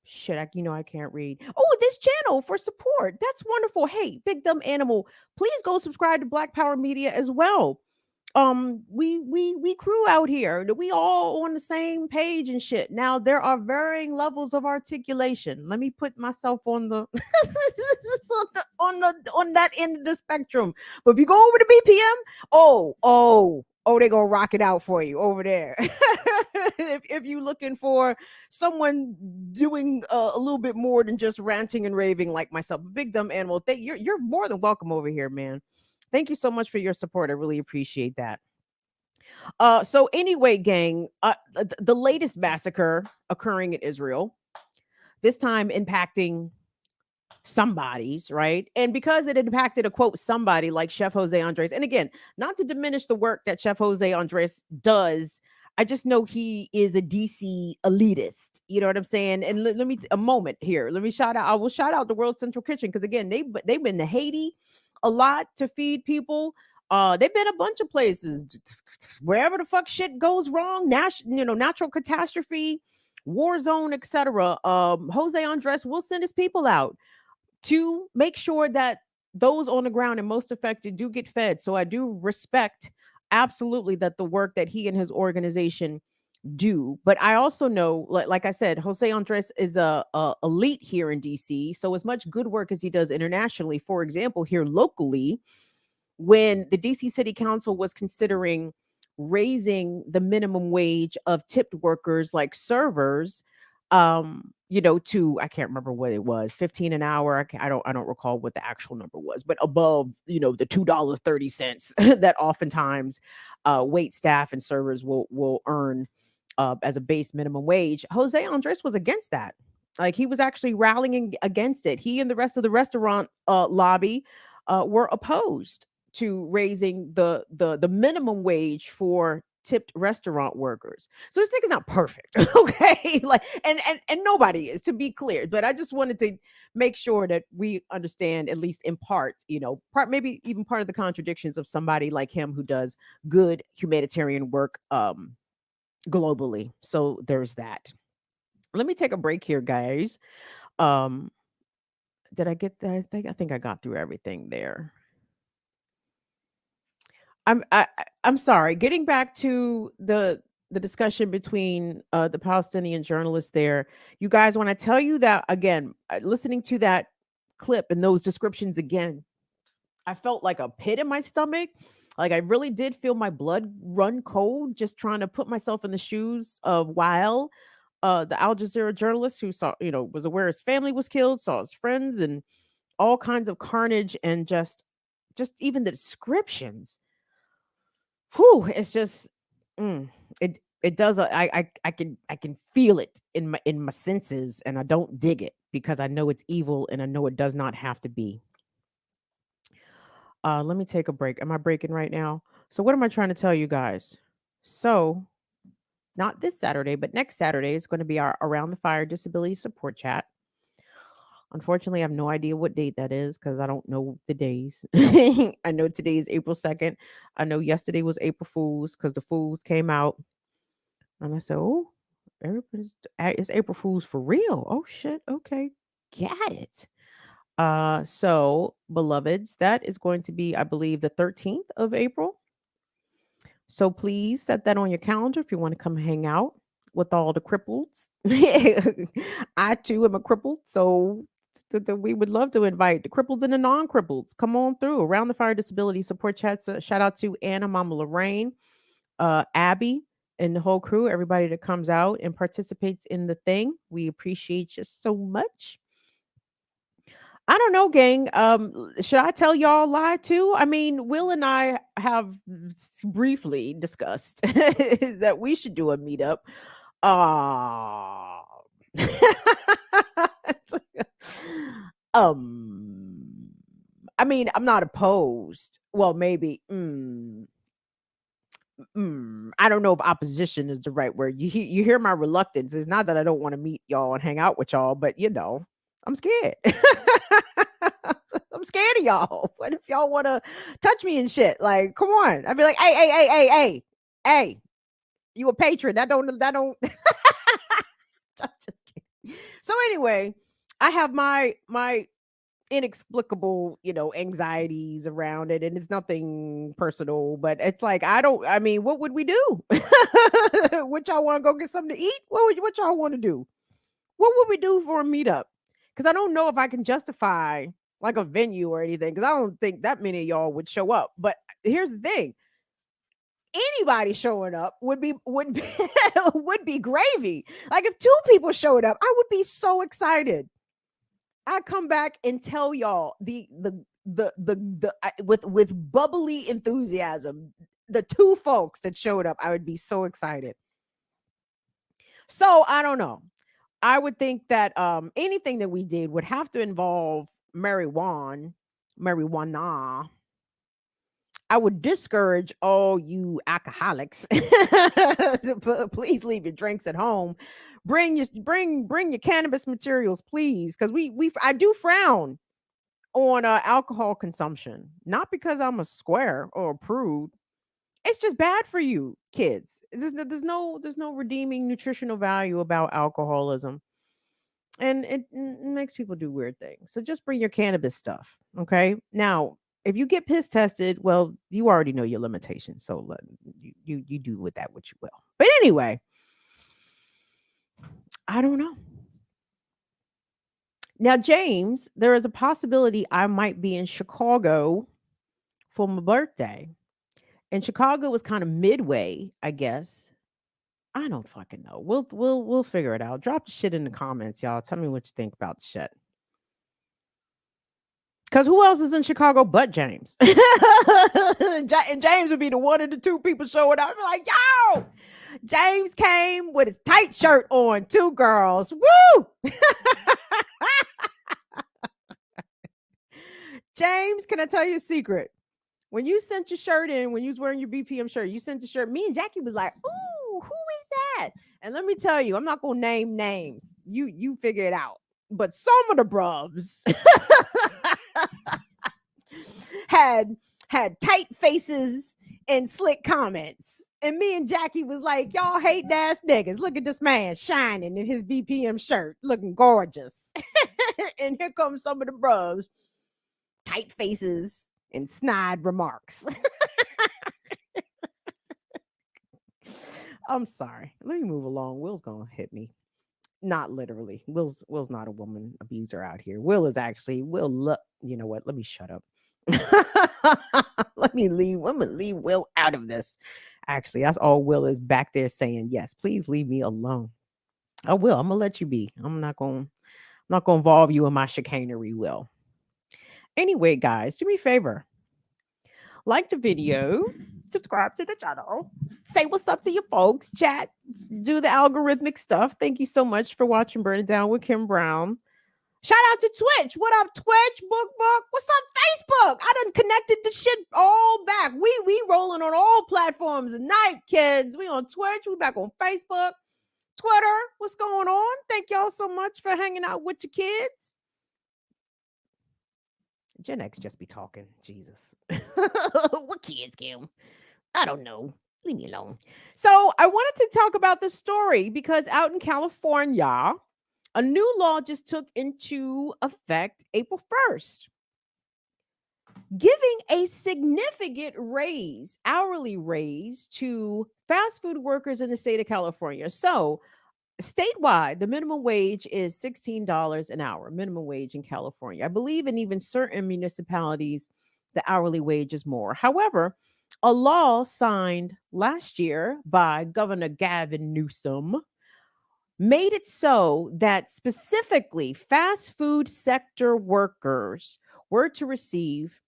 shit, I can't read. Oh, this channel for support. That's wonderful. Hey, Big Dumb Animal, please go subscribe to Black Power Media as well. We crew out here, that we all on the same page and shit. Now there are varying levels of articulation. Let me put myself on the on that end of the spectrum. But if you go over to BPM, they gonna rock it out for you over there. if you looking for someone doing a little bit more than just ranting and raving like myself, Big Dumb Animal, you're more than welcome over here, man. Thank you so much for your support. I really appreciate that. So anyway, gang, the latest massacre occurring in Israel, this time impacting somebody's, right? And because it impacted a quote somebody like Chef Jose Andres, and again, not to diminish the work that Chef Jose Andres does, I just know he is a DC elitist. You know what I'm saying? And let me a moment here. Let me shout out. I will shout out the World Central Kitchen because again, they've been to Haiti a lot to feed people. They've been a bunch of places wherever the fuck shit goes wrong, natural catastrophe, war zone, etc. Jose Andres will send his people out to make sure that those on the ground and most affected do get fed. So I do respect absolutely that the work that he and his organization do. But I also know, like I said, Jose Andres is a elite here in DC. So as much good work as he does internationally, for example, here locally, when the DC City Council was considering raising the minimum wage of tipped workers like servers, to I can't remember what it was, 15 an hour. I don't recall what the actual number was, but above, the $2.30 that oftentimes wait staff and servers will earn as a base minimum wage. Jose Andres was against that. Like he was actually rallying against it. He and the rest of the restaurant lobby were opposed to raising the minimum wage for tipped restaurant workers. So this thing is not perfect. Okay. And nobody is, to be clear. But I just wanted to make sure that we understand, at least in part, maybe even part of the contradictions of somebody like him who does good humanitarian work globally. So there's that. Let me take a break here, guys. Did I get there? I think I got through everything there. I'm sorry. Getting back to the discussion between the Palestinian journalists there, you guys, when I tell you that again, listening to that clip and those descriptions again, I felt like a pit in my stomach. Like I really did feel my blood run cold just trying to put myself in the shoes of Wael, the Al Jazeera journalist who saw, was aware his family was killed, saw his friends and all kinds of carnage, and just even the descriptions. Whew, it's just it does I can feel it in my senses, and I don't dig it because I know it's evil and I know it does not have to be. Let me take a break. Am I breaking right now? So what am I trying to tell you guys? So not this Saturday, but next Saturday is going to be our Around the Fire Disability Support Chat. Unfortunately, I have no idea what date that is because I don't know the days. I know today is April 2nd. I know yesterday was April Fool's because the Fools came out. And I said, oh, it's April Fool's for real. Oh, shit. Okay. Got it. So, beloveds, that is going to be, I believe, the 13th of April. So please set that on your calendar if you want to come hang out with all the cripples. I too am a crippled, so we would love to invite the cripples and the non-cripples. Come on through. Around the Fire Disability Support Chats. Shout out to Anna, Mama Lorraine, Abby, and the whole crew. Everybody that comes out and participates in the thing. We appreciate you so much. I don't know, gang. Should I tell y'all a lie too? I mean, Will and I have briefly discussed that we should do a meetup. Uh, I mean, I'm not opposed. Well, maybe. I don't know if opposition is the right word. You hear my reluctance. It's not that I don't want to meet y'all and hang out with y'all, but I'm scared. I'm scared of y'all. What if y'all want to touch me and shit? Like, come on. I'd be like, hey, you a patron. That don't. I'm just kidding. So anyway, I have my inexplicable, anxieties around it, and it's nothing personal, but it's like, I mean, what would we do? What y'all want to go get something to eat? What y'all want to do? What would we do for a meetup? Because I don't know if I can justify like a venue or anything, because I don't think that many of y'all would show up. But here's the thing: anybody showing up would be would be gravy. Like if 2 people showed up, I would be so excited. I come back and tell y'all with bubbly enthusiasm, the 2 folks that showed up, I would be so excited. So I don't know. I would think that anything that we did would have to involve marijuana. I would discourage all you alcoholics. Please leave your drinks at home. Bring your cannabis materials, please, because I do frown on alcohol consumption. Not because I'm a square or a prude. It's just bad for you, kids. There's no redeeming nutritional value about alcoholism. And it makes people do weird things. So just bring your cannabis stuff. Okay. Now, if you get piss tested, well, you already know your limitations. So you do with that what you will. But anyway, I don't know. Now, James, there is a possibility I might be in Chicago for my birthday. And Chicago was kind of midway, I guess. I don't fucking know. We'll figure it out. Drop the shit in the comments, y'all. Tell me what you think about the shit. Because who else is in Chicago but James? And James would be the 1 of the 2 people showing up. I'd be like, yo, James came with his tight shirt on, 2 girls. Woo! James, can I tell you a secret? When you sent your shirt in, when you was wearing your BPM shirt, you sent the shirt. Me and Jackie was like, ooh, who is that? And let me tell you, I'm not gonna name names. You figure it out. But some of the bruvs had tight faces and slick comments. And me and Jackie was like, y'all hating ass niggas. Look at this man shining in his BPM shirt, looking gorgeous. And here comes some of the bruvs, tight faces and snide remarks. I'm sorry. Let me move along. Will's gonna hit me. Not literally. Will's not a woman abuser out here. Will is actually Will. You know what? Let me shut up. Let me leave Will out of this. Actually, that's all Will is back there saying. Yes, please leave me alone. I will. I'm gonna let you be. I'm not gonna involve you in my chicanery, Will. Anyway, guys, do me a favor. Like the video, subscribe to the channel, say what's up to your folks, chat, do the algorithmic stuff. Thank you so much for watching Burn It Down with Kim Brown. Shout out to Twitch. What up, Twitch? Book? What's up, Facebook? I done connected the shit all back. We rolling on all platforms tonight, kids. We on Twitch. We back on Facebook, Twitter. What's going on? Thank y'all so much for hanging out with your kids. Gen X just be talking. Jesus. What kids, Kim? I don't know. Leave me alone. So I wanted to talk about this story because out in California, A new law just took into effect April 1st, giving a significant raise, hourly raise, to fast food workers in the state of California. So, statewide, the minimum wage is $16 an hour, minimum wage in California. I believe in even certain municipalities, the hourly wage is more. However, a law signed last year by Governor Gavin Newsom made it so that specifically fast food sector workers were to receive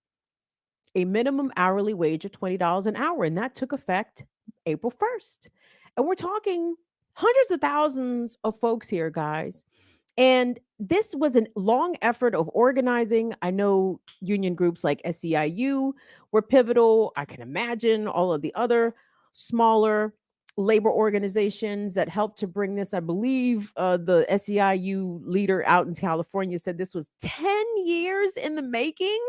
a minimum hourly wage of $20 an hour. And that took effect April 1st. And we're talking hundreds of thousands of folks here, guys. And this was a long effort of organizing. I know union groups like SEIU were pivotal. I can imagine all of the other smaller labor organizations that helped to bring this. I believe the SEIU leader out in California said this was 10 years in the making,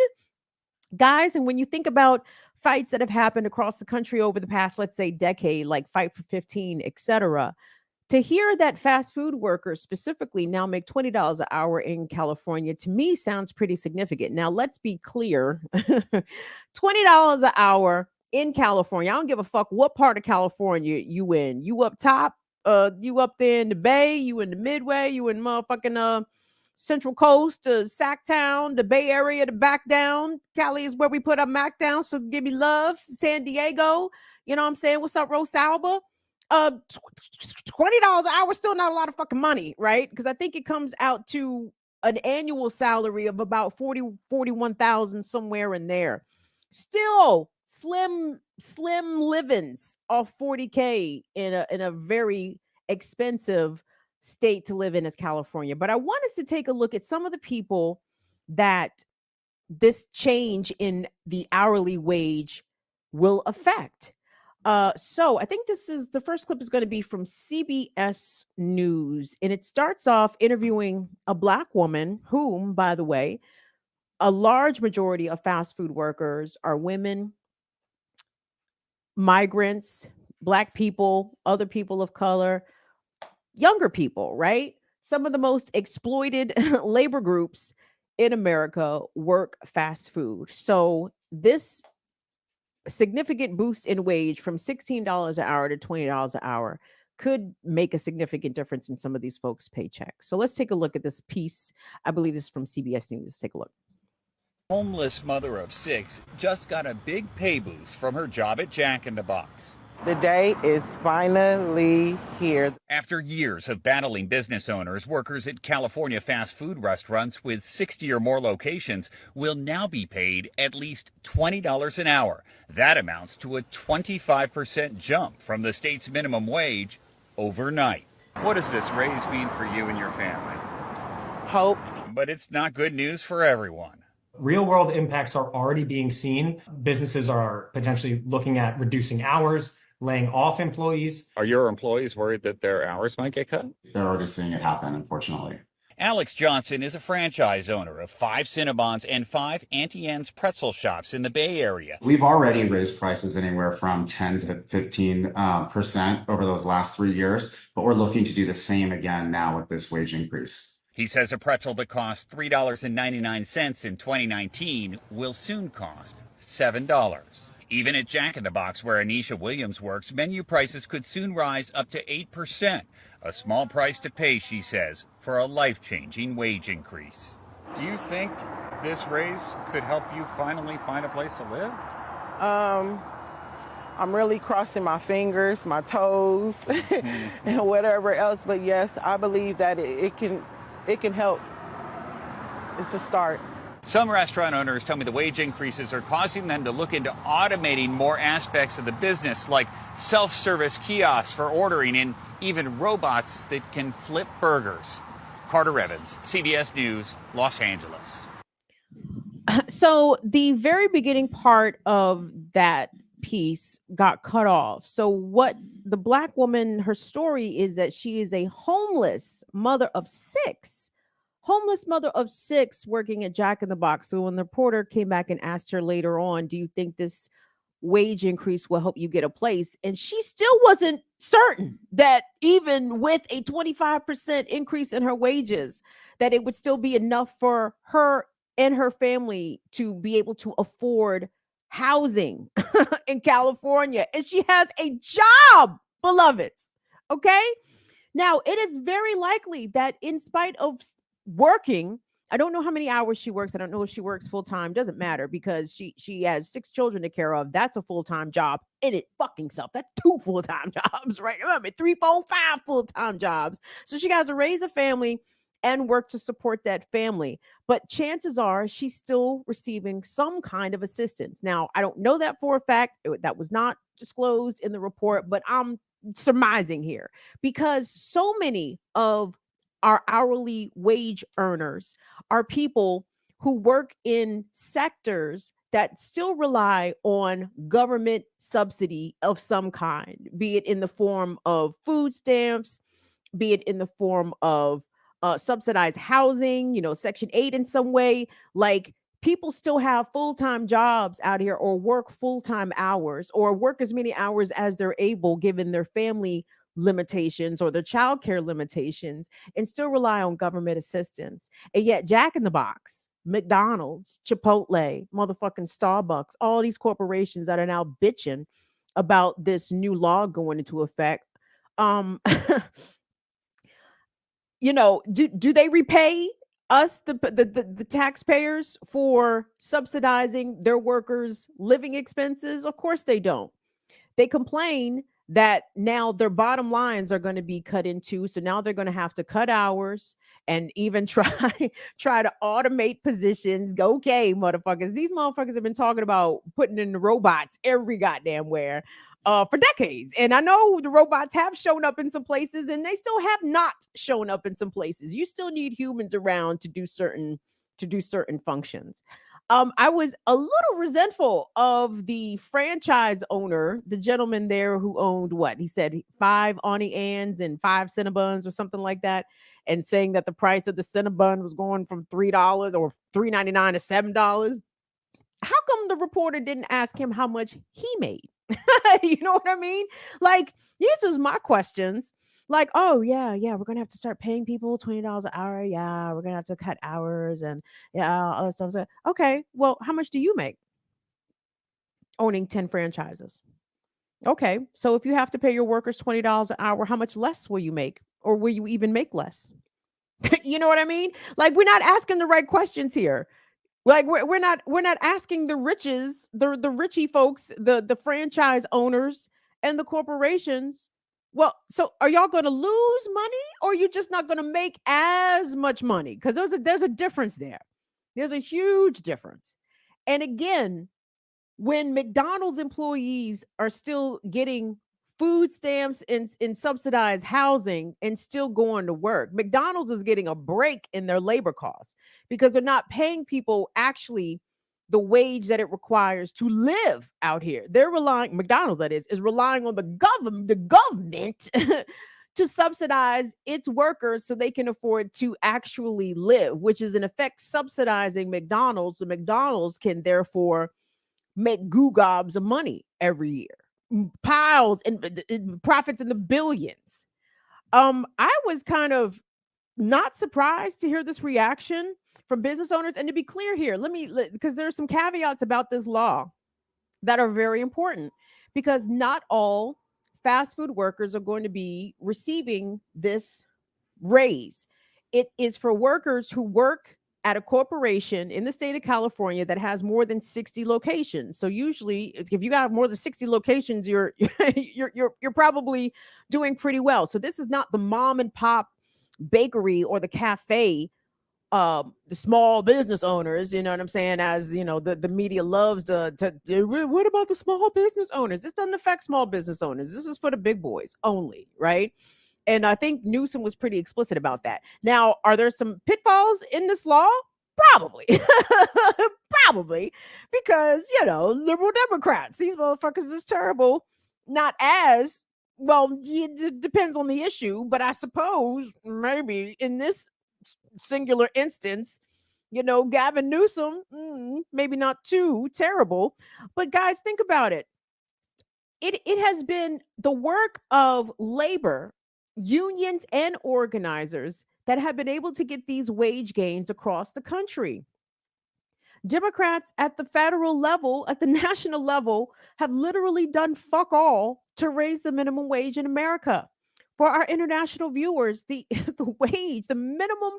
guys. And when you think about fights that have happened across the country over the past, let's say, decade, like Fight for 15, etc., to hear that fast food workers specifically now make $20 an hour in California, to me sounds pretty significant. Now, let's be clear. $20 an hour in California. I don't give a fuck what part of California you in. You up top, you up there in the Bay, you in the Midway, you in motherfucking Central Coast, Sacktown, the Bay Area, the back down. Cali is where we put our Mac down, so give me love. San Diego, you know what I'm saying? What's up, Rose Alba? $20 an hour, still not a lot of fucking money, right? Because I think it comes out to an annual salary of about 41,000, somewhere in there. Still slim livings off 40K in a very expensive state to live in as California. But I want us to take a look at some of the people that this change in the hourly wage will affect. So I think the first clip is going to be from CBS News, and it starts off interviewing a Black woman whom, by the way, a large majority of fast food workers are women, migrants, Black people, other people of color, younger people, right? Some of the most exploited labor groups in America work fast food. So this significant boost in wage from $16 an hour to $20 an hour could make a significant difference in some of these folks' paychecks. So let's take a look at this piece. I believe this is from CBS News. Let's take a look. Homeless mother of 6 just got a big pay boost from her job at Jack in the Box. The day is finally here. After years of battling business owners, workers at California fast food restaurants with 60 or more locations will now be paid at least $20 an hour. That amounts to a 25% jump from the state's minimum wage overnight. What does this raise mean for you and your family? Hope. But it's not good news for everyone. Real world impacts are already being seen. Businesses are potentially looking at reducing hours, laying off employees. Are your employees worried that their hours might get cut? They're already seeing it happen, unfortunately. Alex Johnson is a franchise owner of 5 Cinnabons and 5 Auntie Anne's pretzel shops in the Bay Area. We've already raised prices anywhere from 10 to 15% over those last 3 years, but we're looking to do the same again now with this wage increase. He says a pretzel that cost $3.99 in 2019 will soon cost $7. Even at Jack in the Box, where Anisha Williams works, menu prices could soon rise up to 8%. A small price to pay, she says, for a life-changing wage increase. Do you think this raise could help you finally find a place to live? I'm really crossing my fingers, my toes, and whatever else. But yes, I believe that it can help. It's a start. Some restaurant owners tell me the wage increases are causing them to look into automating more aspects of the business, like self-service kiosks for ordering and even robots that can flip burgers. Carter Evans, CBS News, Los Angeles. So the very beginning part of that piece got cut off. So what the Black woman, her story is that she is a homeless mother of 6. Homeless mother of 6 working at Jack in the Box. So when the reporter came back and asked her later on, do you think this wage increase will help you get a place. And she still wasn't certain that even with a 25% increase in her wages, that it would still be enough for her and her family to be able to afford housing in California. And she has a job, beloveds. Okay. Now, it is very likely that in spite of working, I don't know how many hours she works. I don't know if she works full time. Doesn't matter because she has 6 children to care of. That's a full time job in it fucking self. That's 2 full time jobs, right? I mean, 3, 4, 5 full time jobs. So she has to raise a family and work to support that family. But chances are she's still receiving some kind of assistance. Now, I don't know that for a fact. That was not disclosed in the report, but I'm surmising here because so many of our hourly wage earners are people who work in sectors that still rely on government subsidy of some kind, be it in the form of food stamps, be it in the form of subsidized housing, Section 8 in some way. Like, people still have full-time jobs out here or work full-time hours or work as many hours as they're able given their family limitations or their childcare limitations and still rely on government assistance. And yet Jack in the Box, McDonald's, Chipotle, motherfucking Starbucks, all these corporations that are now bitching about this new law going into effect. Do they repay us, the taxpayers, for subsidizing their workers' living expenses? Of course they don't. They complain that now their bottom lines are going to be cut into, so now they're going to have to cut hours and even try to automate positions. Go, okay, motherfuckers. These motherfuckers have been talking about putting in the robots every goddamn where for decades. And I know the robots have shown up in some places and they still have not shown up in some places. You still need humans around to do certain functions. I was a little resentful of the franchise owner, the gentleman there who owned what he said 5 Auntie Anne's and 5 Cinnabons or something like that, and saying that the price of the Cinnabon was going from $3 or $3.99 to $7. How come the reporter didn't ask him how much he made? You know what I mean? Like, these is my questions. Like, oh yeah, we're gonna have to start paying people $20 an hour. Yeah, we're gonna have to cut hours and all that stuff. So, okay, well, how much do you make owning 10 franchises? Okay, so if you have to pay your workers $20 an hour, how much less will you make, or will you even make less? You know what I mean? Like, we're not asking the right questions here. Like, we're not asking the riches, the richy folks, the franchise owners and the corporations. Well, so are y'all going to lose money, or are you just not going to make as much money? Because there's a difference there. There's a huge difference. And again, when McDonald's employees are still getting food stamps and subsidized housing and still going to work, McDonald's is getting a break in their labor costs because they're not paying people actually the wage that it requires to live out here. They're relying, McDonald's that is relying on the government to subsidize its workers so they can afford to actually live, which is in effect subsidizing McDonald's. So McDonald's can therefore make goo gobs of money every year, piles and profits in the billions. I was kind of not surprised to hear this reaction from business owners. And to be clear here, because there are some caveats about this law that are very important, because not all fast food workers are going to be receiving this raise. It is for workers who work at a corporation in the state of California that has more than 60 locations. So usually if you got more than 60 locations, you're probably doing pretty well. So this is not the mom and pop bakery or the cafe, the small business owners, you know what I'm saying? As you know, the media loves to what about the small business owners? This doesn't affect small business owners. This is for the big boys only, right? And I think Newsom was pretty explicit about that. Now, are there some pitfalls in this law? Probably. Probably. Because, liberal Democrats, these motherfuckers is terrible. Not as, well, it depends on the issue, but I suppose maybe in this singular instance, Gavin Newsom, maybe not too terrible. But guys, think about it. It has been the work of labor, unions, and organizers that have been able to get these wage gains across the country. Democrats at the federal level, at the national level, have literally done fuck all to raise the minimum wage in America. For our international viewers, the the minimum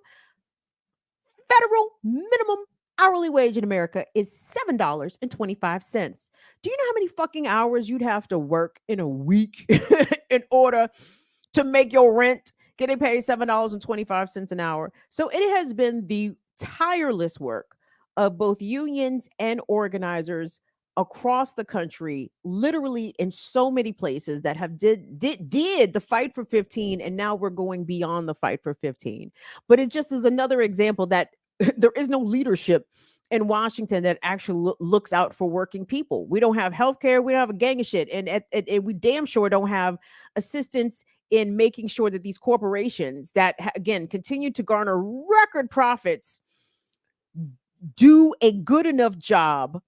federal minimum hourly wage in America is $7.25. Do you know how many fucking hours you'd have to work in a week in order to make your rent? Getting paid $7.25 an hour. So it has been the tireless work of both unions and organizers across the country, literally in so many places that have did the fight for 15, and now we're going beyond the fight for 15. But it just is another example that there is no leadership in Washington that actually looks out for working people. We don't have healthcare. We don't have a gang of shit, and we damn sure don't have assistance in making sure that these corporations that again continue to garner record profits do a good enough job,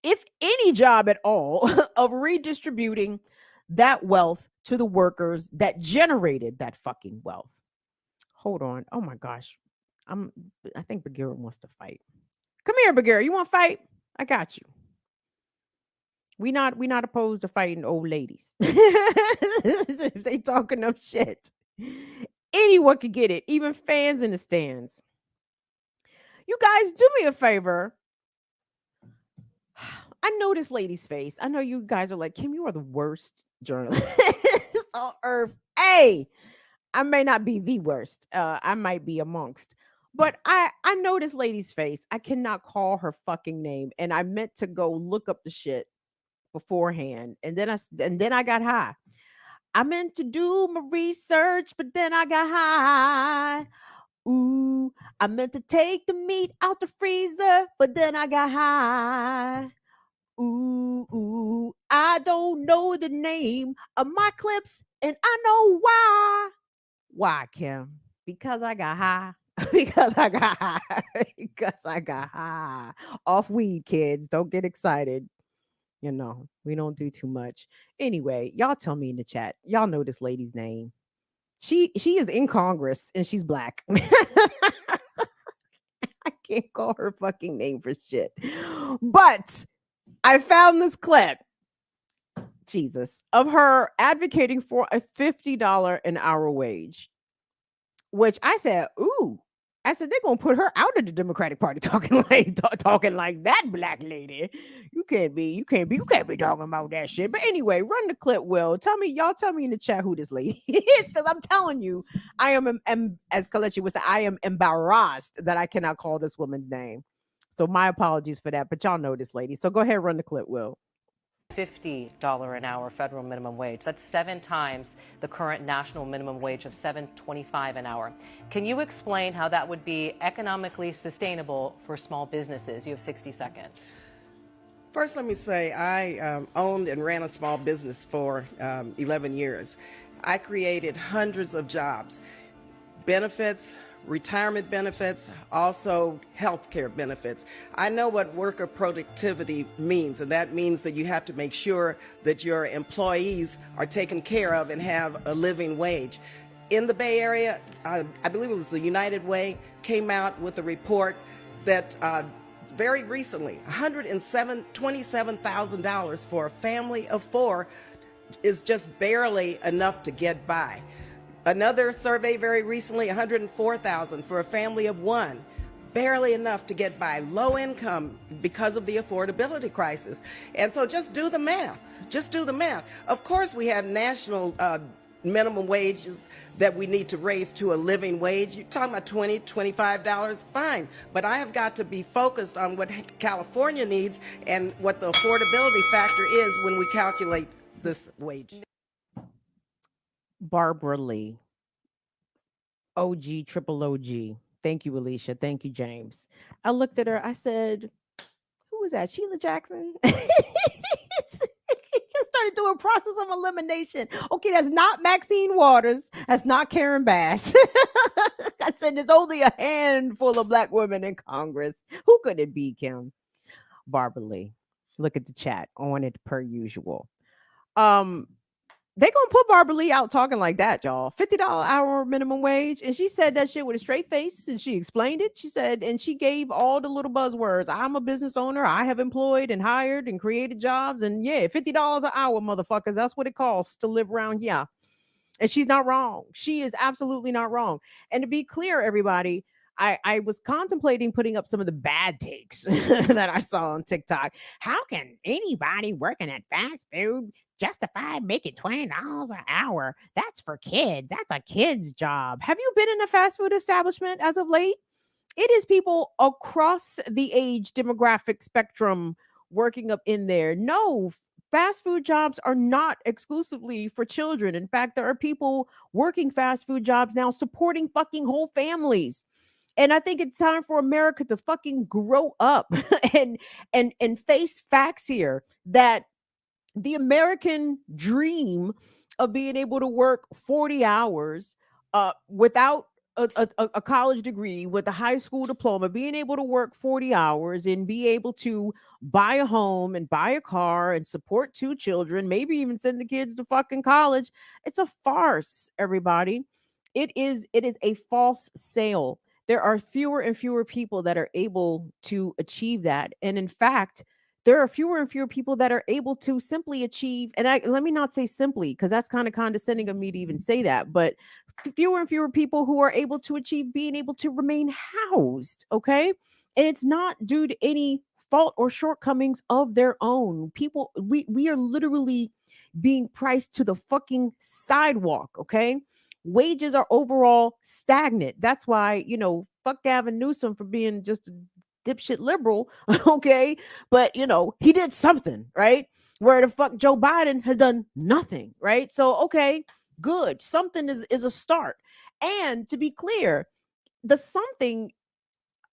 if any job at all, of redistributing that wealth to the workers that generated that fucking wealth. Hold on. Oh my gosh. I think Bagheera wants to fight. Come here, Bagheera. You want to fight? I got you. We not opposed to fighting old ladies. If they talking enough shit, anyone could get it, even fans in the stands. You guys, do me a favor. I know this lady's face. I know you guys are like, Kim, you are the worst journalist on earth. Hey, I may not be the worst. I might be amongst. But I know this lady's face. I cannot call her fucking name. And I meant to go look up the shit beforehand. And then I got high. I meant to do my research, but then I got high. Ooh, I meant to take the meat out the freezer, but then I got high. Ooh, I don't know the name of my clips, and I know why. Why, Kim? Because I got high. Because I got high. Because I got high. Off weed, kids. Don't get excited. We don't do too much. Anyway, y'all tell me in the chat. Y'all know this lady's name. She is in Congress and she's black. I can't call her fucking name for shit. But I found this clip, Jesus, of her advocating for a $50 an hour wage, which I said, ooh. I said, they're going to put her out of the Democratic Party talking like that, black lady. You can't be talking about that shit. But anyway, run the clip, Will. Tell me in the chat who this lady is, because I'm telling you, I am, as Kalechi would say, I am embarrassed that I cannot call this woman's name. So my apologies for that, but y'all know this lady. So go ahead, run the clip, Will. $50 an hour federal minimum wage. That's 7 times the current national minimum wage of $7.25 an hour. Can you explain how that would be economically sustainable for small businesses? You have 60 seconds. First, let me say I owned and ran a small business for 11 years. I created hundreds of jobs, benefits, retirement benefits, also health care benefits. I know what worker productivity means, and that means that you have to make sure that your employees are taken care of and have a living wage. In the Bay Area, I believe it was the United Way, came out with a report that very recently, $127,000 for a family of 4 is just barely enough to get by. Another survey very recently, $104,000 for a family of 1, barely enough to get by. Low income because of the affordability crisis. And so just do the math. Just do the math. Of course, we have national minimum wages that we need to raise to a living wage. You're talking about $20, $25, fine. But I have got to be focused on what California needs and what the affordability factor is when we calculate this wage. Barbara Lee, OG, triple OG. Thank you, Alicia. Thank you, James. I looked at her. I said, who was that? Sheila Jackson? Started doing a process of elimination. Okay, that's not Maxine Waters. That's not Karen Bass. I Listen, there's only a handful of black women in Congress. Who could it be, Kim? Barbara Lee. Look at the chat on it per usual. They gonna put Barbara Lee out talking like that, y'all. $50 hour minimum wage. And she said that shit with a straight face and she explained it. She said, and she gave all the little buzzwords. I'm a business owner. I have employed and hired and created jobs. And yeah, $50 an hour, motherfuckers. That's what it costs to live around here. And she's not wrong. She is absolutely not wrong. And to be clear, everybody, I was contemplating putting up some of the bad takes that I saw on TikTok. How can anybody working at fast food justify making $20 an hour? That's for kids. That's a kid's job. Have you been in a fast food establishment as of late? It is people across the age demographic spectrum working up in there. No, fast food jobs are not exclusively for children. In fact, there are people working fast food jobs now supporting fucking whole families. And I think it's time for America to fucking grow up and face facts here that the American dream of being able to work 40 hours without a college degree, with a high school diploma, being able to work 40 hours and be able to buy a home and buy a car and support 2 children, maybe even send the kids to fucking college. It's a farce, everybody. It is a false sale. There are fewer and fewer people that are able to achieve that. And in fact, there are fewer and fewer people that are able to simply achieve, and let me not say simply, because that's kind of condescending of me to even say that, but fewer and fewer people who are able to achieve being able to remain housed. Okay. And it's not due to any fault or shortcomings of their own. People, we are literally being priced to the fucking sidewalk. Okay. Wages are overall stagnant. That's why, fuck Gavin Newsom for being just a dipshit liberal. Okay. But, he did something, right? Where the fuck Joe Biden has done nothing, right? So, okay, good. Something is a start. And to be clear, the something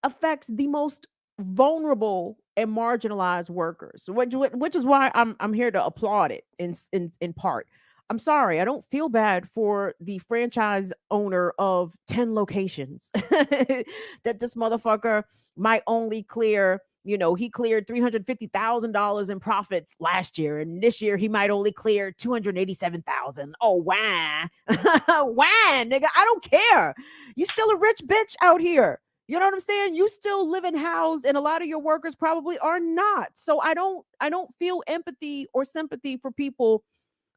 affects the most vulnerable and marginalized workers, which is why I'm here to applaud it in part. I'm sorry, I don't feel bad for the franchise owner of 10 locations that this motherfucker might only clear, he cleared $350,000 in profits last year, and this year he might only clear $287,000. Oh, why? Why, nigga? I don't care. You still a rich bitch out here. You know what I'm saying? You still living housed, and a lot of your workers probably are not. So I don't feel empathy or sympathy for people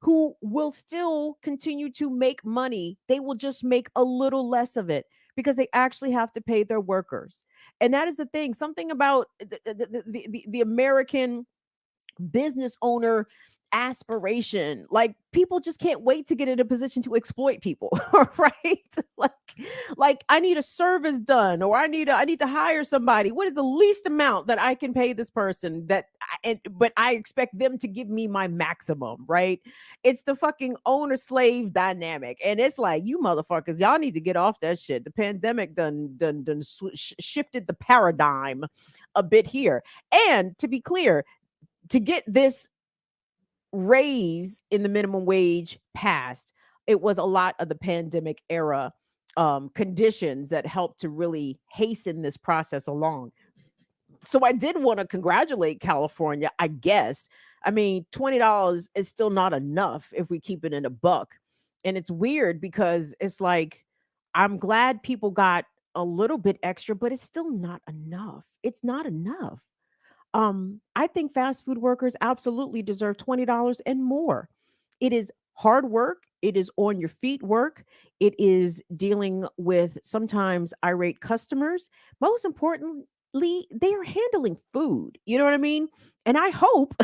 who will still continue to make money. They will just make a little less of it because they actually have to pay their workers. And that is the thing. Something about the American business owner aspiration, like people just can't wait to get in a position to exploit people. Right? Like I need a service done, or I need to hire somebody. What is the least amount that I can pay this person but I expect them to give me my maximum, right? It's the fucking owner slave dynamic. And it's like, you motherfuckers, y'all need to get off that shit. The pandemic done shifted the paradigm a bit here. And to be clear, to get this raise in the minimum wage passed, it was a lot of the pandemic era conditions that helped to really hasten this process along. So I did want to congratulate California, I guess. I mean, $20 is still not enough if we keep it in a buck. And it's weird because it's like, I'm glad people got a little bit extra, but it's still not enough. It's not enough. I think fast food workers absolutely deserve $20 and more. It is hard work. It is on your feet work. It is dealing with sometimes irate customers. Most importantly, they are handling food. You know what I mean? And I hope,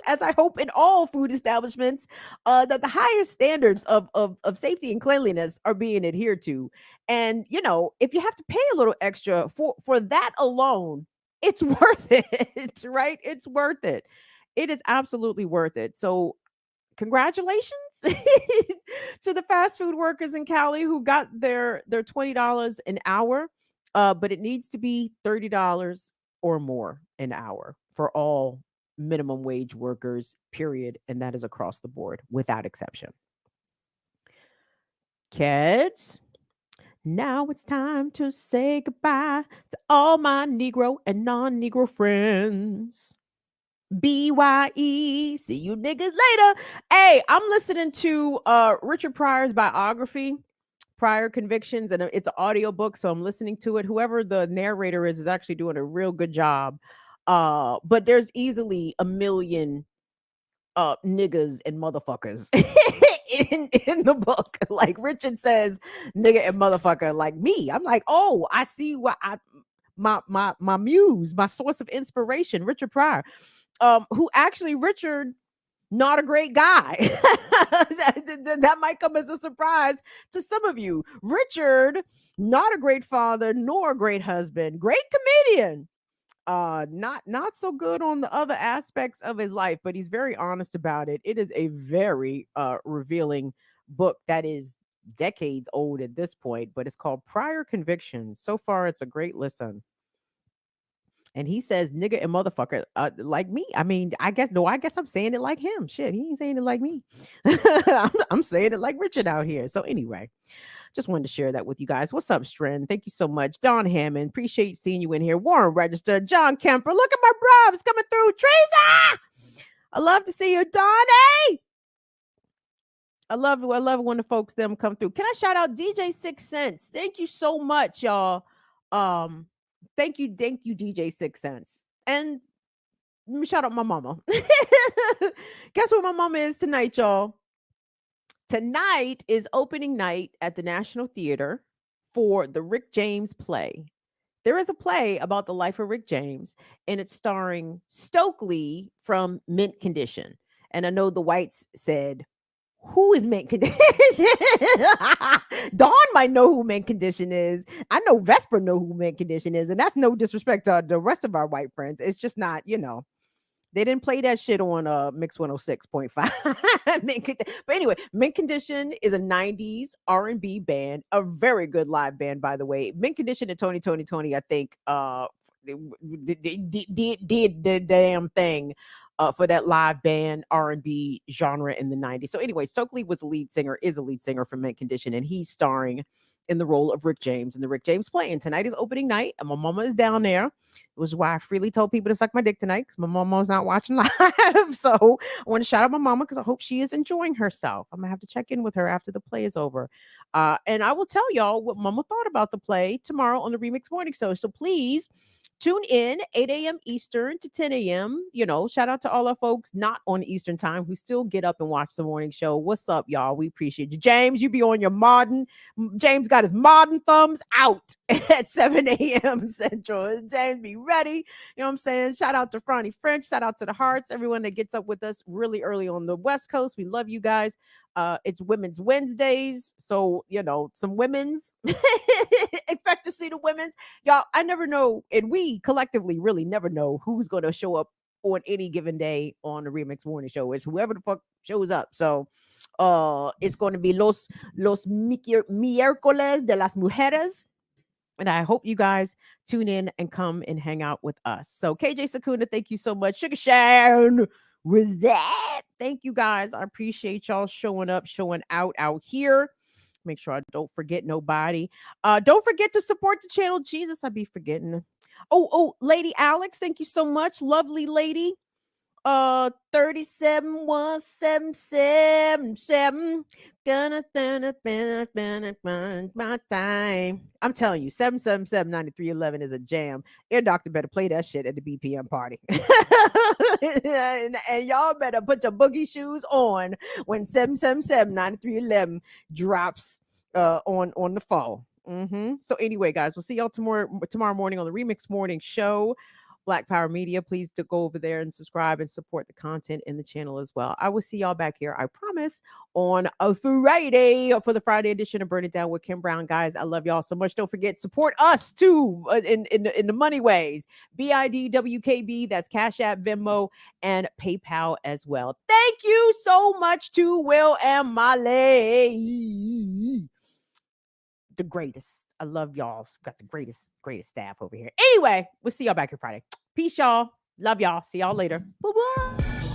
as I hope in all food establishments, that the highest standards of safety and cleanliness are being adhered to. And, if you have to pay a little extra for that alone, it's worth it, right? It's worth it. It is absolutely worth it. So congratulations to the fast food workers in Cali who got their $20 an hour. But it needs to be $30 or more an hour for all minimum wage workers, period. And that is across the board without exception. Kids, Now it's time to say goodbye to all my Negro and non-Negro friends. BYE. See you niggas later. Hey, I'm listening to Richard Pryor's biography, Prior Convictions, and it's an audio book, so I'm listening to it. Whoever the narrator is actually doing a real good job. But there's easily a million niggas and motherfuckers in the book. Like Richard says nigga and motherfucker like me. I'm like, oh, I see what my muse, my source of inspiration, Richard Pryor. Who actually Richard, not a great guy. That might come as a surprise to some of you. Richard, not a great father, nor a great husband, great comedian. Not so good on the other aspects of his life, but he's very honest about it. It is a very revealing book that is decades old at this point, but it's called Prior Convictions. So far, it's a great listen. And he says nigga and motherfucker like me. I mean, I guess I'm saying it like him. Shit, he ain't saying it like me. I'm saying it like Richard out here. So anyway, just wanted to share that with you guys. What's up, Stren? Thank you so much. Don Hammond, appreciate seeing you in here. Warren Register, John Kemper, look at my bruvs coming through. Teresa, I love to see you. Donnie, I love it when the folks them come through. Can I shout out DJ 6 Cents? Thank you so much, y'all. Thank you, DJ 6 Cents. And let me shout out my mama. Guess what my mama is tonight, y'all? Tonight is opening night at the National Theater for the Rick James play. There is a play about the life of Rick James, and it's starring Stokely from Mint Condition. And I know the whites said, who is Mint Condition? Dawn might know who Mint Condition is. I know Vesper know who Mint Condition is, and that's no disrespect to the rest of our white friends. It's just not, they didn't play that shit on Mix 106.5. But anyway, Mint Condition is a 90s R&B band, a very good live band, by the way. Mint Condition and Tony, I think, did the damn thing for that live band R&B genre in the 90s. So anyway, Stokely is a lead singer for Mint Condition, and he's starring in the role of Rick James in the Rick James play. And tonight is opening night, and my mama is down there. It was why I freely told people to suck my dick tonight, because my mama's not watching live. So I want to shout out my mama because I hope she is enjoying herself. I'm gonna have to check in with her after the play is over. And I will tell y'all what mama thought about the play tomorrow on the Remix Morning Show. So please tune in 8 a.m. Eastern to 10 a.m. Shout out to all our folks not on Eastern time who still get up and watch the morning show. What's up, y'all? We appreciate you. James, you be on your James got his modern thumbs out at 7 a.m. Central. James be ready. You know what I'm saying? Shout out to Franny French. Shout out to the Hearts. Everyone that gets up with us really early on the West Coast. We love you guys. It's Women's Wednesdays. So, some women's. Expect to see the women's. Y'all, I never know. And we collectively really never know who's going to show up on any given day on the Remix Morning Show. It's whoever the fuck shows up. So it's going to be los miércoles de las mujeres. And I hope you guys tune in and come and hang out with us. So KJ Sakuna, thank you so much. Sugar Sharon was that. Thank you guys. I appreciate y'all showing up, showing out here. Make sure I don't forget nobody. Don't forget to support the channel. Jesus, I be forgetting. Oh, Lady Alex, thank you so much. Lovely lady. 371777. Gonna my time. I'm telling you, 777-9311 is a jam. Air Doctor better play that shit at the BPM party. and y'all better put your boogie shoes on when 777-9311 drops on the fall. So anyway, guys, we'll see y'all tomorrow morning on the Remix Morning Show. Black Power Media, please to go over there and subscribe and support the content in the channel as well. I will see y'all back here, I promise, on a Friday for the Friday edition of Burn It Down with Kim Brown. Guys, I love y'all so much. Don't forget, support us too in the money ways. BIDWKB, that's Cash App, Venmo, and PayPal as well. Thank you so much to Will and Molly. The greatest. I love y'all. Got the greatest staff over here. Anyway, we'll see y'all back here Friday. Peace, y'all. Love y'all. See y'all later. Bye-bye.